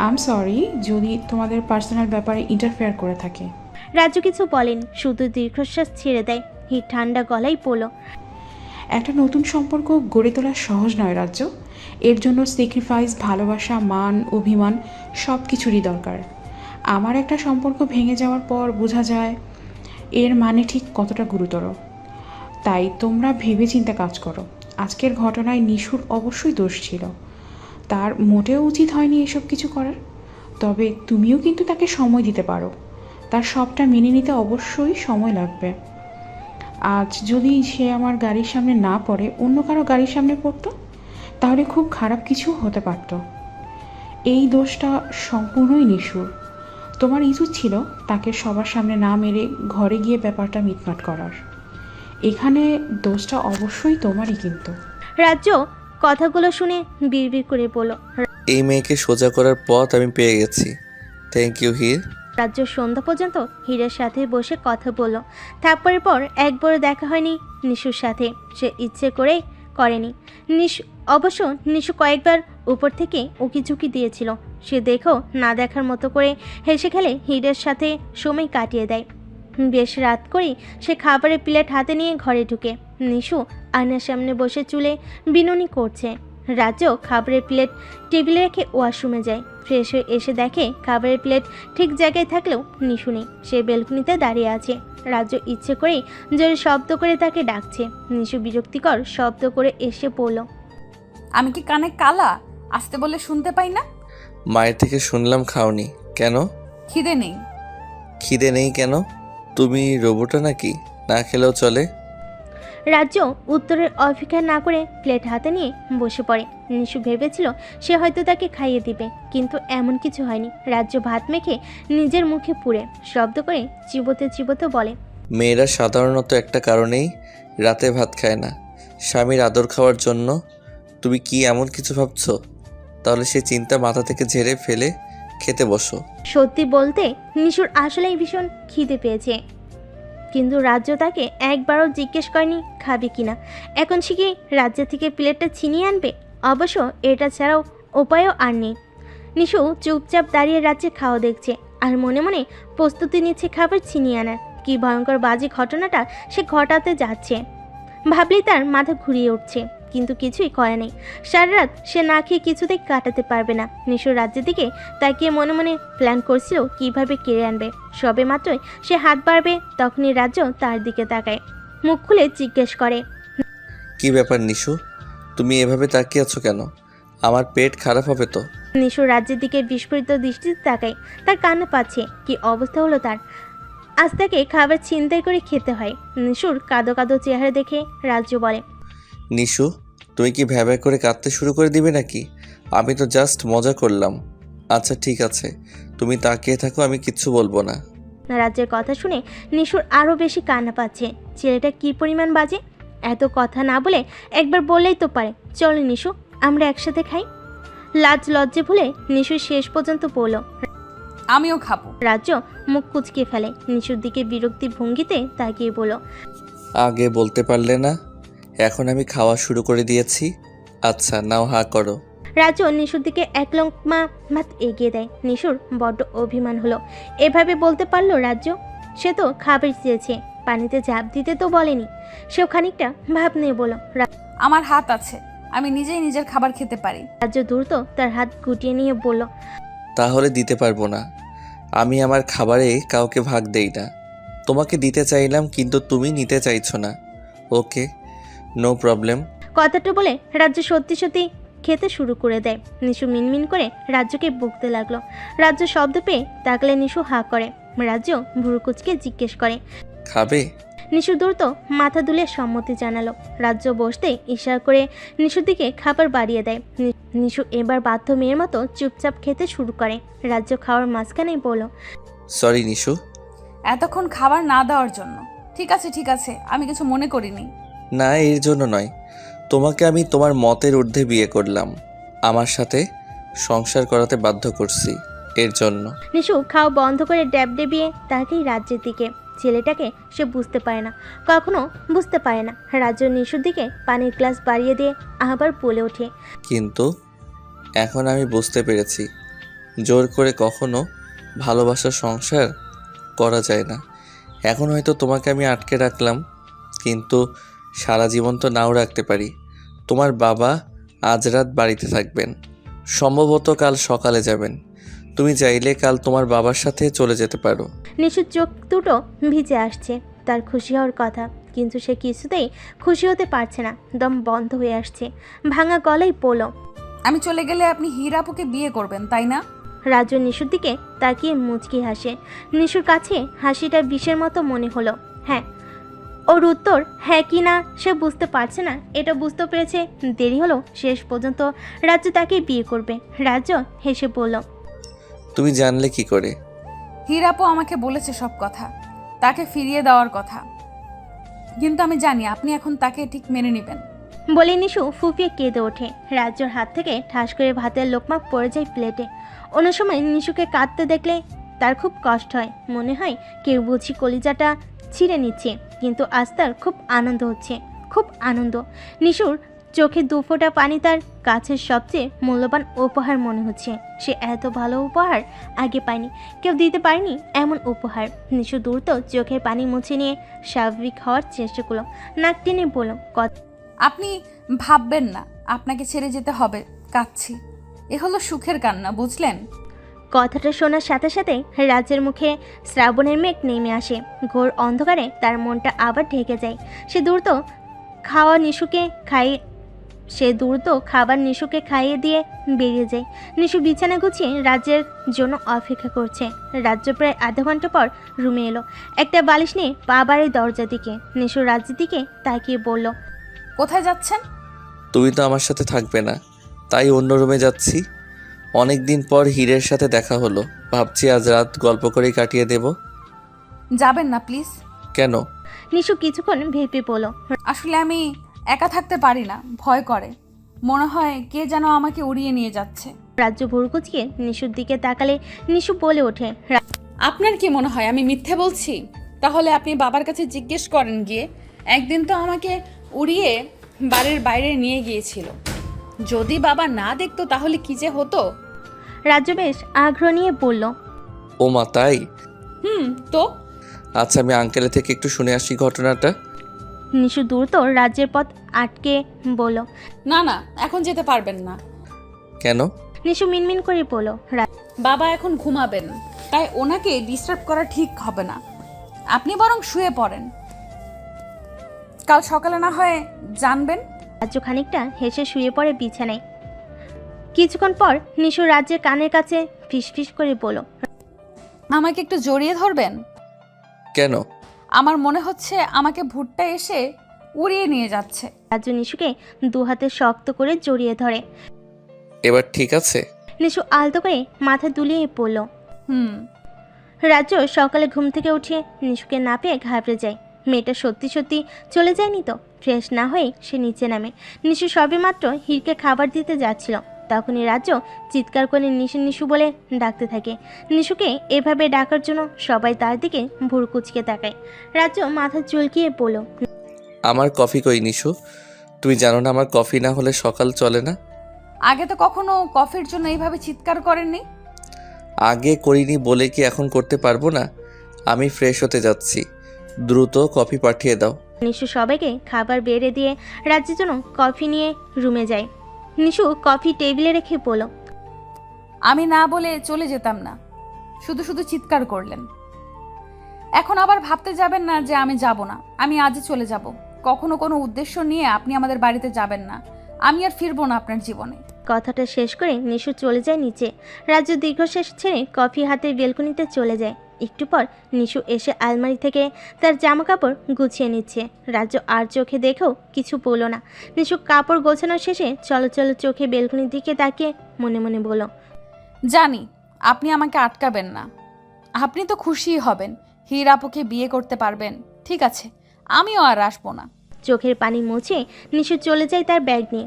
আই এম সরি যদি তোমাদের পার্সোনাল ব্যাপারে ইন্টারফেয়ার করে থাকে। রাজ্য কিছু বলেন, শুধু দীর্ঘশ্বাস ছেড়ে দেয়। হীর ঠান্ডা গলায় বলল, একটা নতুন সম্পর্ক গড়ে তোলা সহজ নয় রাজ্য। এর জন্য স্যাক্রিফাইস, ভালোবাসা, মান, অভিমান সব কিছুরই দরকার। আমার একটা সম্পর্ক ভেঙে যাওয়ার পর বোঝা যায় এর মানে ঠিক কতটা গুরুতর। তাই তোমরা ভেবে চিন্তে কাজ করো। আজকের ঘটনায় নিশুর অবশ্যই দোষ ছিল, তার মোটেও উচিত হয়নি এসব কিছু করার। তবে তুমিও কিন্তু তাকে সময় দিতে পারো, তার সবটা মেনে নিতে অবশ্যই সময় লাগবে। আজ যদি সে আমার গাড়ির সামনে না পড়ে অন্য কারো গাড়ির সামনে পড়তো, তাহলে খুব খারাপ কিছু হতে পারত। এই দোষটা সম্পূর্ণই নিশুর। তোমার উচিত ছিল তাকে সবার সামনে না মেরে ঘরে গিয়ে ব্যাপারটা মিটমাট করার। এখানে দোষটা অবশ্যই তোমারই কিন্তু। রাজ্য কথাগুলো শুনে বিড়বিড় করে বলল। এই মেয়েকে সোজা করার পথ আমি পেয়ে গেছি। Thank you Heer. রাজ্য সন্ধ্যা পর্যন্ত হীরের সাথে বসে কথা বলল। তারপরের পর একবারও দেখা হয়নি নিশুর সাথে, সে ইচ্ছে করেই করেনি। অবশ্য নিশু কয়েকবার উপর থেকে উকিঝুঁকি দিয়েছিল, সে দেখেও না দেখার মতো করে হেসে খেলে হীরের সাথে সময় কাটিয়ে দেয়। বেশ রাত করেই সে খাবারের প্লেট হাতে নিয়ে ঘরে ঢুকে। নিশু আয়নার সামনে বসে চুলে বিনুনি করছে। রাজ্য খাবারের প্লেট টেবিলে রেখে ওয়াশরুমে যায়। ফ্রেশ হয়ে এসে দেখে খাবারের প্লেট ঠিক জায়গায় থাকলেও নিশু নেই, সে বেলকনিতে দাঁড়িয়ে আছে। রাজ্য ইচ্ছে করেই জোরে শব্দ করে তাকে ডাকছে। নিশু বিরক্তিকর শব্দ করে এসে পড়ল। আমি কি কানে কালা? আসতে বলে শুনতে পাই না? মায়ের থেকে শুনলাম খাওনি কেন? খিদে নেই। খিদে নেই কেন? তুমি রোবটও নাকি? না খেলেও চলে? রাজ্য উত্তরের অপেক্ষা না করে প্লেট হাতে নিয়ে বসে পড়ে। নিশু ভেবেছিল সে হয়তো তাকে খাইয়ে দিবে, কিন্তু এমন কিছু হয়নি। রাজ্য ভাত মেখে নিজের মুখে পুরে শব্দ করে চিবোতে চিবোতে বলে, মেয়েরা সাধারণত একটা কারণেই রাতে ভাত খায় না, স্বামীর আদর খাওয়ার জন্য। তুমি কি এমন কিছু ভাবছো? তাহলে সে চিন্তা মাথা থেকে ঝেড়ে ফেলে খেতে বসো। সত্যি বলতে নিশুর আসলেই ভীষণ খিদে পেয়েছে, কিন্তু রাজ্য তাকে একবারও জিজ্ঞেস করেনি খাবে কিনা। এখন সে কি রাজ্য থেকে প্লেটটা ছিনিয়ে আনবে? অবশ্য এটা ছাড়াও উপায়ও আর নেই। নিশু চুপচাপ দাঁড়িয়ে রাজ্যে খাওয়া দেখছে আর মনে মনে প্রস্তুতি নিচ্ছে খাবার ছিনিয়ে আনার। কি ভয়ঙ্কর বাজে ঘটনাটা সে ঘটাতে যাচ্ছে ভাবলেই তার মাথা ঘুরিয়ে উঠছে, কিন্তু কিছুই করে নেই। সারা রাত সে না খেয়ে কিছুতেই কাটাতে পারবে না। নিশু রাজ্যের দিকে তাকিয়ে মনে মনে প্ল্যান করছিল কিভাবে কেড়ে আনবে। সবে মাত্রই সে হাত বাড়বে, তখনই রাজ্য তার দিকে তাকায়, মুখ খুলে জিজ্ঞেস করে, কি ব্যাপার নিশু, তুমি এভাবে তাকিয়ে আছো কেন? আমার পেট খারাপ হবে তো? নিশু রাজ্যের দিকে বিস্ফোরিত দৃষ্টিতে তাকায়। তার কান্না পাচ্ছে। কি অবস্থা হলো তার! আজ তাকে খাবার ছিনতাই করে খেতে হয়। নিশুর কাঁদো কাঁদো চেহারা দেখে রাজ্য বলে, নিশু, তুমি কি ভ্যাবা করে কাঁদতে শুরু করে দিবে নাকি? আমি তো জাস্ট মজা করলাম। আচ্ছা ঠিক আছে, তুমি তাকিয়ে থাকো, আমি কিচ্ছু বলবো না। রাজ্যের কথা শুনে নিশুর আরও বেশি কান্না পাচ্ছে। ছেলেটা কি পরিমাণ বাজে! এত কথা না বলে একবার বললেই তো পারে, চলো নিশু আমরা একসাথে খাই। লাজ লজ্জে ভুলে নিশু শেষ পর্যন্ত বলল। আমিও খাবো। রাজ্য মুখ কুচকে ফেলে, নিশুর দিকে বিরক্তি ভঙ্গিতে তাকিয়ে বলল, আগে বলতে পারলে না? এখন আমি খাওয়া শুরু করে দিয়েছি। আচ্ছা নাও, হা করো। রাজ্য নিশুর দিকে এক লঙ্কমা ভাত এগিয়ে দেয়। নিশুর বড্ড অভিমান হলো, এভাবে বলতে পারলো রাজ্য? সে তো খাবার চেয়েছে, পানিতে ঝাঁপ দিতে তো বলেনি। সেও খানিকটা ভাব নিয়ে বলল, আমার হাত আছে, আমি নিজেই নিজের খাবার খেতে পারি। রাজ্য দ্রুত তার হাত গুটিয়ে নিয়ে বলল, তাহলে দিতে পারবো না। আমি আমার খাবারে কাউকে ভাগ দেই না। তোমাকে দিতে চাইলাম কিন্তু তুমি নিতে চাইছো না। ওকে, নো প্রবলেম। কথাটা বলে রাজ্য সত্যি সত্যি খেতে শুরু করে দেয়। নিশু মিনমিন করে রাজ্যকে বকতে লাগলো। রাজ্য শব্দ পেয়ে তাকলে নিশু হা করে। রাজ্য ভুরু কুচকে জিজ্ঞেস করে, খাবে? নিশু দ্রুত মাথা দুলে সম্মতি জানালো। রাজ্য বসতে ইশারা করে নিশুর দিকে খাবার বাড়িয়ে দেয়। নিশু এবার বাধ্য মেয়ের মতো চুপচাপ খেতে শুরু করে। রাজ্য খাওয়ার মাঝখানেই বলল, সরি নিশু। এতক্ষণ খাবার না দেওয়ার জন্য। ঠিক আছে ঠিক আছে, আমি কিছু মনে করিনি। না, এর জন্য নয়। তোমাকে আমি তোমার মতের ঊর্ধ্বে বিয়ে করলাম, আমার সাথে সংসার করাতে বাধ্য করছি, এর জন্য। নিশু খাওয়া বন্ধ করে ড্যাব ডেবিয়ে তাকেই রাজ্যের দিকে। ছেলেটাকে সে বুঝতে পারে না, কখনো বুঝতে পারে না। রাজ্য নিশুর দিকে পানির গ্লাস বাড়িয়ে দিয়ে আবার বলে ওঠে, কিন্তু এখন আমি বুঝতে পেরেছি, জোর করে কখনো ভালোবাসার সংসার করা যায় না। এখন হয়তো তোমাকে আমি আটকে রাখলাম, কিন্তু সারা জীবন তো নাও রাখতে পারি। তোমার বাবা আজ রাত বাড়িতে থাকবেন, সম্ভবত কাল সকালে যাবেন। তুমি চাইলে কাল তোমার বাবার সাথে চলে যেতে পারো। নিশুর চোখ দুটো ভিজে আসছে। তার খুশি হওয়ার কথা, কিন্তু সে কিছুতেই খুশি হতে পারছে না। দম বন্ধ হয়ে আসছে। ভাঙা গলায় বলল, আমি চলে গেলে আপনি হীরাপুকে বিয়ে করবেন, তাই না? রাজ্য নিশুর দিকে তাকিয়ে মুচকি হাসে। নিশুর কাছে হাসিটা বিষের মতো মনে হলো। হ্যাঁ, ওর উত্তর হ্যাঁ কি না সে বুঝতে পারছে না। এটা বুঝতে পেরেছে দেরি হলো, শেষ পর্যন্ত রাজ্য তাকে বিয়ে করবে। রাজ্য হেসে বলল, তুমি জানলে কি করে? হীরাপু আমাকে বলেছে সব কথা, তাকে ফিরিয়ে দেওয়ার কথা। কিন্তু আমি জানি আপনি এখন তাকে ঠিক মেনে নেবেন। বলে নিশু ফুপিয়ে কেঁদে ওঠে। রাজ্যর হাত থেকে ঠাস করে ভাতের লোকমা পড়ে যায় প্লেটে। অন্য সময় নিশুকে কাঁদতে দেখলে তার খুব কষ্ট হয়, মনে হয় কেউ বুঝি কলিজাটা ছিঁড়ে নিচ্ছে। কিন্তু আজ তার খুব আনন্দ হচ্ছে, খুব আনন্দ। নিশুর চোখে দুফোঁটা পানি তার কাছের সবচেয়ে মূল্যবান উপহার মনে হচ্ছে। সে এত ভালো উপহার আগে পায়নি, কেউ দিতে পারেনি এমন উপহার। নিশু দ্রুত চোখের পানি মুছে নিয়ে স্বাভাবিক হওয়ার চেষ্টা করলো। নাক টেনে বলল, আপনি ভাববেন না আপনাকে ছেড়ে যেতে হবে, কাঁদছি। এ হলো সুখের কান্না, বুঝলেন? কথাটা শোনার সাথে সাথে রাজ্যের মুখে শ্রাবণের মেঘ নেমে আসে। ঘোর অন্ধকারে তার মনটা আবার ঢেকে যায়। সে দ্রুত খাবার নিশুকে খাইয়ে দিয়ে বেরিয়ে যায়। নিশু বিছানা গুছিয়ে রাজ্যের জন্য অপেক্ষা করছে। রাজ্য প্রায় আধা ঘন্টা পর রুমে এলো, একটা বালিশ নিয়ে পা বাড়ি দরজার দিকে। নিশু রাজ্যের দিকে তাকিয়ে বলল, কোথায় যাচ্ছেন? তুমি তো আমার সাথে থাকবে না, তাই অন্য রুমে যাচ্ছি। অনেক দিন পর হীরের সাথে দেখা হলো, ভাবছি আজ রাত গল্প করেই কাটিয়ে দেব। যাবেন না প্লিজ। কেন? নিশু কিছুক্ষণ ভেবে বলল, আসলে আমি একা থাকতে পারি না, ভয় করে। মনে হয় কে যেন আমাকে উড়িয়ে নিয়ে যাচ্ছে। রাজ্য ভুরু কুঁচকে নিশুর দিকে তাকালে নিশু বলে ওঠে, আপনার কি মনে হয় আমি মিথ্যে বলছি? তাহলে আপনি বাবার কাছে জিজ্ঞেস করেন গিয়ে। একদিন তো আমাকে উড়িয়ে বাড়ির বাইরে নিয়ে গিয়েছিল। যদি বাবা না দেখতো তাহলে কি যে হতো। রাজ্য বেশ আগ্রহ নিয়ে বলল, ও মা, তাই? তো আচ্ছা, আমি আঙ্কেলের থেকে একটু শুনে আসি ঘটনাটা। নিশু দ্রুত রাজ্যের পথ আটকে বলল, না না, এখন যেতে পারবেন না। কেন? নিশু মিনমিন করে বলল, বাবা এখন ঘুমাবেন, তাই ওনাকে ডিস্টার্ব করা ঠিক হবে না। আপনি বরং শুয়ে পড়েন, কাল সকালে না হয় জানবেন। রাজ্য খানিকটা হেসে শুয়ে পড়ে বিছানায়। কিছুক্ষণ পর নিশু রাজ্যের কানের কাছে ফিসফিস করে বলল, আমাকে একটু জড়িয়ে ধরবেন? কেন? আমার মনে হচ্ছে আমাকে ভুট্টা এসে উড়িয়ে নিয়ে যাচ্ছে। রাজ্য নিশুকে দু হাতে শক্ত করে জড়িয়ে ধরে। এবার ঠিক আছে? নিশু আলতো করে মাথা দুলিয়ে পড়ল। রাজ্য সকালে ঘুম থেকে উঠে নিশুকে না পেয়ে ঘাবড়ে যায়। মেয়েটা সত্যি সত্যি চলে যায়নি তো? ফ্রেশ না হয়ে সে নিচে নামে। নিশু সবেমাত্র হিরকে খাবার দিতে যাচ্ছিল, তখনই রাজ্য চিৎকার করে নিশু নিশু বলে ডাকতে থাকে। নিশুকে এভাবে ডাকার জন্য সবাই তার দিকে ভুরু কুচকে তাকায়। রাজ্য মাথা চুলকিয়ে বলল, আমার কফি কই নিশু? তুমি জানো না আমার কফি না হলে সকাল চলে না? আগে তো কখনো কফির জন্য এইভাবে চিৎকার করেননি। আগে করিনি বলে কি এখন করতে পারবো না? আমি ফ্রেশ হতে যাচ্ছি, দ্রুত কফি পাঠিয়ে দাও। নিশু সবাইকে খাবার বেড়ে দিয়ে রাজ্যের জন্য কফি নিয়ে রুমে যায়। নিশু কফি টেবিলে রেখে বলল, আমি না বলে চলে যেতাম না, শুধু শুধু চিৎকার করলেন। এখন আবার ভাবতে যাবেন না যে আমি যাব না। আমি আজই চলে যাব। কখনো কোনো উদ্দেশ্য নিয়ে আপনি আমাদের বাড়িতে যাবেন না। আমি আর ফিরবো না আপনার জীবনে। কথাটা শেষ করে নিশু চলে যায় নিচে। রাজ্য দীর্ঘশ্বাস ছেড়ে কফি হাতে বেলকনিতে চলে যায়। একটু পর নিশু এসে আলমারি থেকে তার জামা কাপড় গুছিয়ে নিচ্ছে। রাজ্য আর চোখে দেখেও কিছু বলল না। নিশু কাপড় গোছানোর শেষে চলো চলো চোখে বেলকনির দিকে তাকিয়ে মনে মনে বলল, জানি আপনি আমাকে আটকাবেন না। আপনি তো খুশিই হবেন, হীরাপুকে বিয়ে করতে পারবেন। ঠিক আছে, আমিও আর আসবো না। চোখের পানি মুছে নিশু চলে যায় তার ব্যাগ নিয়ে।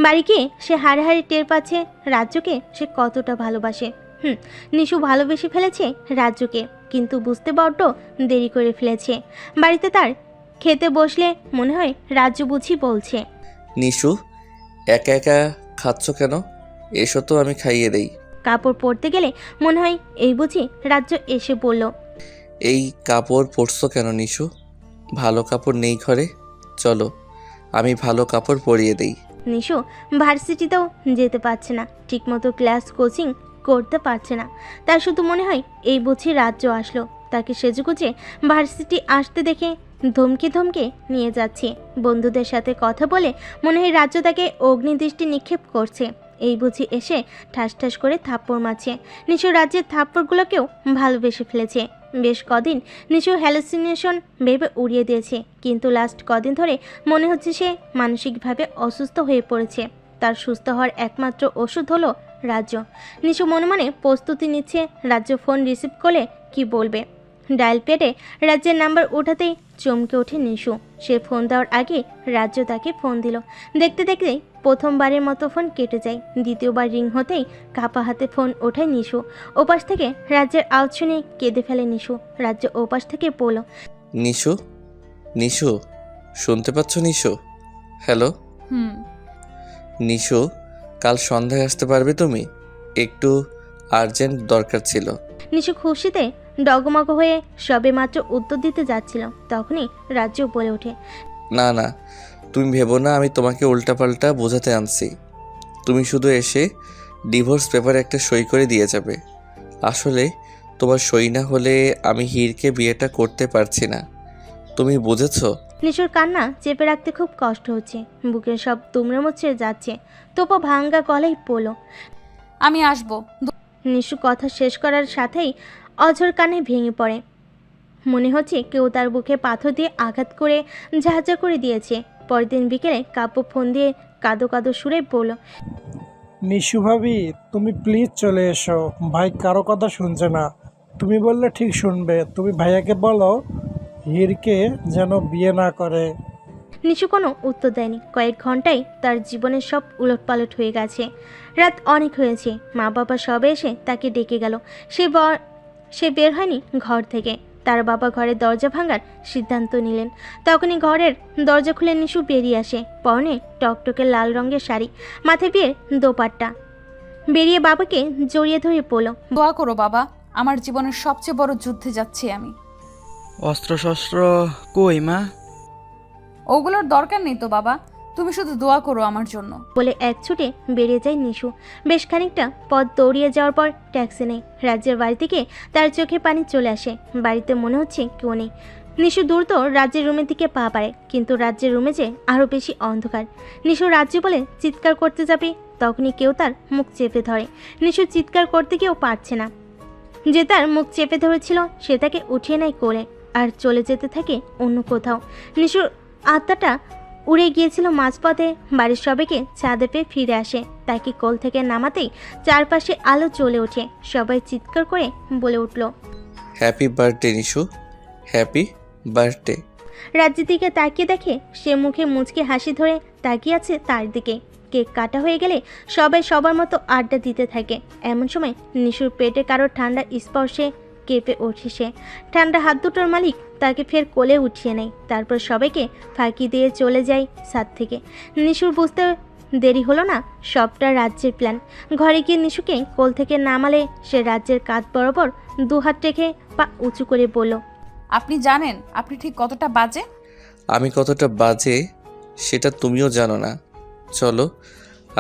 বাড়ি গিয়ে সে হাড়ে টের পাচ্ছে রাজ্যকে সে কতটা ভালোবাসে। নিশু ভালোবেসে ফেলেছে রাজ্যকে, কিন্তু বুঝতে বড্ড দেরি করে ফেলেছে। বাড়িতে তার খেতে বসলে মনে হয় রাজ্য বুঝি বলছে, নিশু, একা একা খাচ্ছ কেন? এসো তো, আমি খাইয়ে দেই। কাপড় পরতে গেলে মনে হয় এই বুঝি রাজ্য এসে বলল, এই কাপড় পরছো কেন নিশু? ভালো কাপড় নেই ঘরে? চলো আমি ভালো কাপড় পরিয়ে দেই। নিশু ভার্সিটিতেও যেতে পারছে না, ঠিকমতো ক্লাস কোচিং করতে পারছে না। তার শুধু মনে হয় এই বুঝি রাজ্য আসলো, তাকে সেজেগুজে ভার্সিটি আসতে দেখে ধমকে ধমকে নিয়ে যাচ্ছে। বন্ধুদের সাথে কথা বলে মনে হয় রাজ্য তাকে অগ্নিদৃষ্টি নিক্ষেপ করছে। এই বুঝি এসে ঠাস ঠাস করে থাপ্পড় মারছে। নিশু রাজ্যের থাপ্পড়গুলোকেও ভালোবেসে ফেলেছে। বেশ কদিন নিশু হ্যালুসিনেশন ভেবে উড়িয়ে দিয়েছে, কিন্তু লাস্ট কদিন ধরে মনে হচ্ছে সে মানসিকভাবে অসুস্থ হয়ে পড়েছে। তার সুস্থ হওয়ার একমাত্র ওষুধ হলো রাজ্য। নিশু মনে মনে প্রস্তুতি নিচ্ছে রাজ্য ফোন রিসিভ করলে কি বলবে। ডায়াল পেটে রাজ্যের নাম্বার ওঠাতেই চমকে ওঠে নিশু। সে ফোন দেওয়ার আগে রাজ্য তাকে ফোন দিল। দেখতে দেখতে প্রথমবারের মতো ফোন কেটে যায়। দ্বিতীয়বার রিং হতেই কাপা হাতে ফোন ওঠায় নিশু। ওপাশ থেকে রাজ্যের আওয়াজ শুনে কেঁদে ফেলে নিশু। রাজ্য ওপাশ থেকে বলল, নিশু, নিশু, শুনতে পাচ্ছ নিশু? হ্যালো হুম। নিশু, কাল সন্ধ্যায় আসতে পারবে তুমি? একটু আর্জেন্ট দরকার ছিল। নিশু খুশিতে ডগমগ হয়ে সবে মাত্র উত্তর দিতে যাচ্ছিল, তখনই রাজ্য বলে ওঠে, না না, তুমি ভেবো না আমি তোমাকে উল্টাপাল্টা বোঝাতে আনছি। তুমি শুধু এসে ডিভোর্স পেপারে একটা সই করে দিয়ে যাবে। আসলে তোমার সই না হলে আমি হিরকে বিয়েটা করতে পারছি না, তুমি বুঝেছো? নিশুর কান্না চেপে রাখতে খুব কষ্ট হচ্ছে, বুকের সব দুমড়ে মুচড়ে যাচ্ছে। তবু ভাঙ্গা গলায় বলল, আমি আসবো। নিশু কথা শেষ করার সাথেই অঝোর কানে ভেঙে পড়ে। মনে হচ্ছে কেউ তার বুকে পাথর দিয়ে আঘাত করে ঝাঁঝা করে দিয়েছে। পরের দিন বিকেলে কাব্য ফোন দিয়ে কাঁদো কাঁদো সুরে বলল, নিশু ভাবি, তুমি প্লিজ চলে এসো। ভাই কারো কথা শুনছে না, তুমি বললে ঠিক শুনবে। তুমি ভাইয়াকে বলো হিরকে যেন বিয়ে না করে। নিশু কোনো উত্তর দেয়নি। কয়েক ঘন্টায় তার জীবনের সব উলটপালট হয়ে গেছে। রাত অনেক হয়েছে, মা বাবা সবে এসে তাকে ডেকে গেল। সে বের হয়নি ঘর থেকে। তার বাবা ঘরের দরজা ভাঙার সিদ্ধান্ত নিলেন। তখনই ঘরের দরজা খুলে নিশু বেরিয়ে আসে। পরনে টকটকে লাল রঙের শাড়ি, মাথায় বিয়ের দোপাট্টা। বেরিয়ে বাবাকে জড়িয়ে ধরে বলল, দোয়া করো বাবা, আমার জীবনের সবচেয়ে বড় যুদ্ধে যাচ্ছি আমি। অস্ত্রশস্ত্র কই মা? ওগুলোর দরকার নেই তো বাবা, তুমি শুধু দোয়া করো আমার জন্য। বলে এক ছুটে বেরিয়ে যায় নিশু। বেশ খানিকটা পথ দৌড়িয়ে যাওয়ার পর ট্যাক্সি নেই। রাজ্যের বাড়ি থেকে তার চোখে পানি চলে আসে। বাড়িতে মনে হচ্ছে কেউ নেই। নিশু দ্রুত রাজ্যের রুমের দিকে পা বাড়ায়, কিন্তু রাজ্যের রুমে যে আরও বেশি অন্ধকার। নিশু রাজ্য বলে চিৎকার করতে যাবে, তখনই কেউ তার মুখ চেপে ধরে। নিশু চিৎকার করতে গিয়েও পারছে না। যে তার মুখ চেপে ধরেছিল সে তাকে উঠিয়ে নেয় কোলে আর চলে যেতে থাকে অন্য কোথাও। নিশুর আত্মাটা উড়ে গিয়েছিল মাঝপথে। বাড়ির সবাইকে চাঁদে পেয়ে ফিরে আসে। তাকে কোল থেকে নামাতেই চারপাশে আলো জ্বলে ওঠে। সবাই চিৎকার করে বলে উঠল, happy birthday Nishu, happy birthday. রাজ্যের দিকে তাকিয়ে দেখে সে মুখে মুচকে হাসি ধরে তাকিয়ে আছে তার দিকে। কেক কাটা হয়ে গেলে সবাই সবার মতো আড্ডা দিতে থাকে। এমন সময় নিশুর পেটে কারোর ঠান্ডা স্পর্শে কেঁপে ওঠে সে। ঠান্ডা হাত দুটোর মালিক তাকে ফের কোলে উঠিয়ে নেয়। তারপর সবাইকে ফাঁকি দিয়ে চলে যায় ছাদ থেকে। নিশুর বুঝতে দেরি হলো না, সবটা রাজ্যের প্ল্যান। ঘরে গিয়ে নিশুকে কোল থেকে নামালে সে রাজ্যের কাঁধ বরাবর দুহাত রেখে পা উঁচু করে বলল, আপনি জানেন আপনি ঠিক কতটা বাজে? আমি কতটা বাজে সেটা তুমিও জানো না, চলো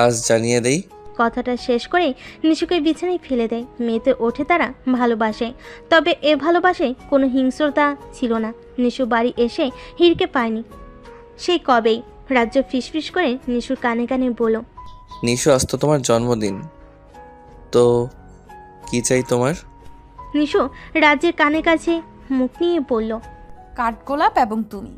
আজ জানিয়ে দেই। কথাটা শেষ করে নিশুকে বিছানায় ফেলে দেয়। মেয়েতে ওঠে তারা ভালোবাসে, তবে এ ভালোবাসায় কোনো হিংস্রতা ছিল না। নিশু বাড়ি এসে হিরকে পায়নি সেই কবেই। রাজ্য ফিসফিস করে নিশুর কানে কানে বলল, নিশু, আজ তো তোমার জন্মদিন, তো কি চাই তোমার? নিশু রাজ্যের কানে কাছে মুখ নিয়ে বলল, কাঠগোলাপ এবং তুমি।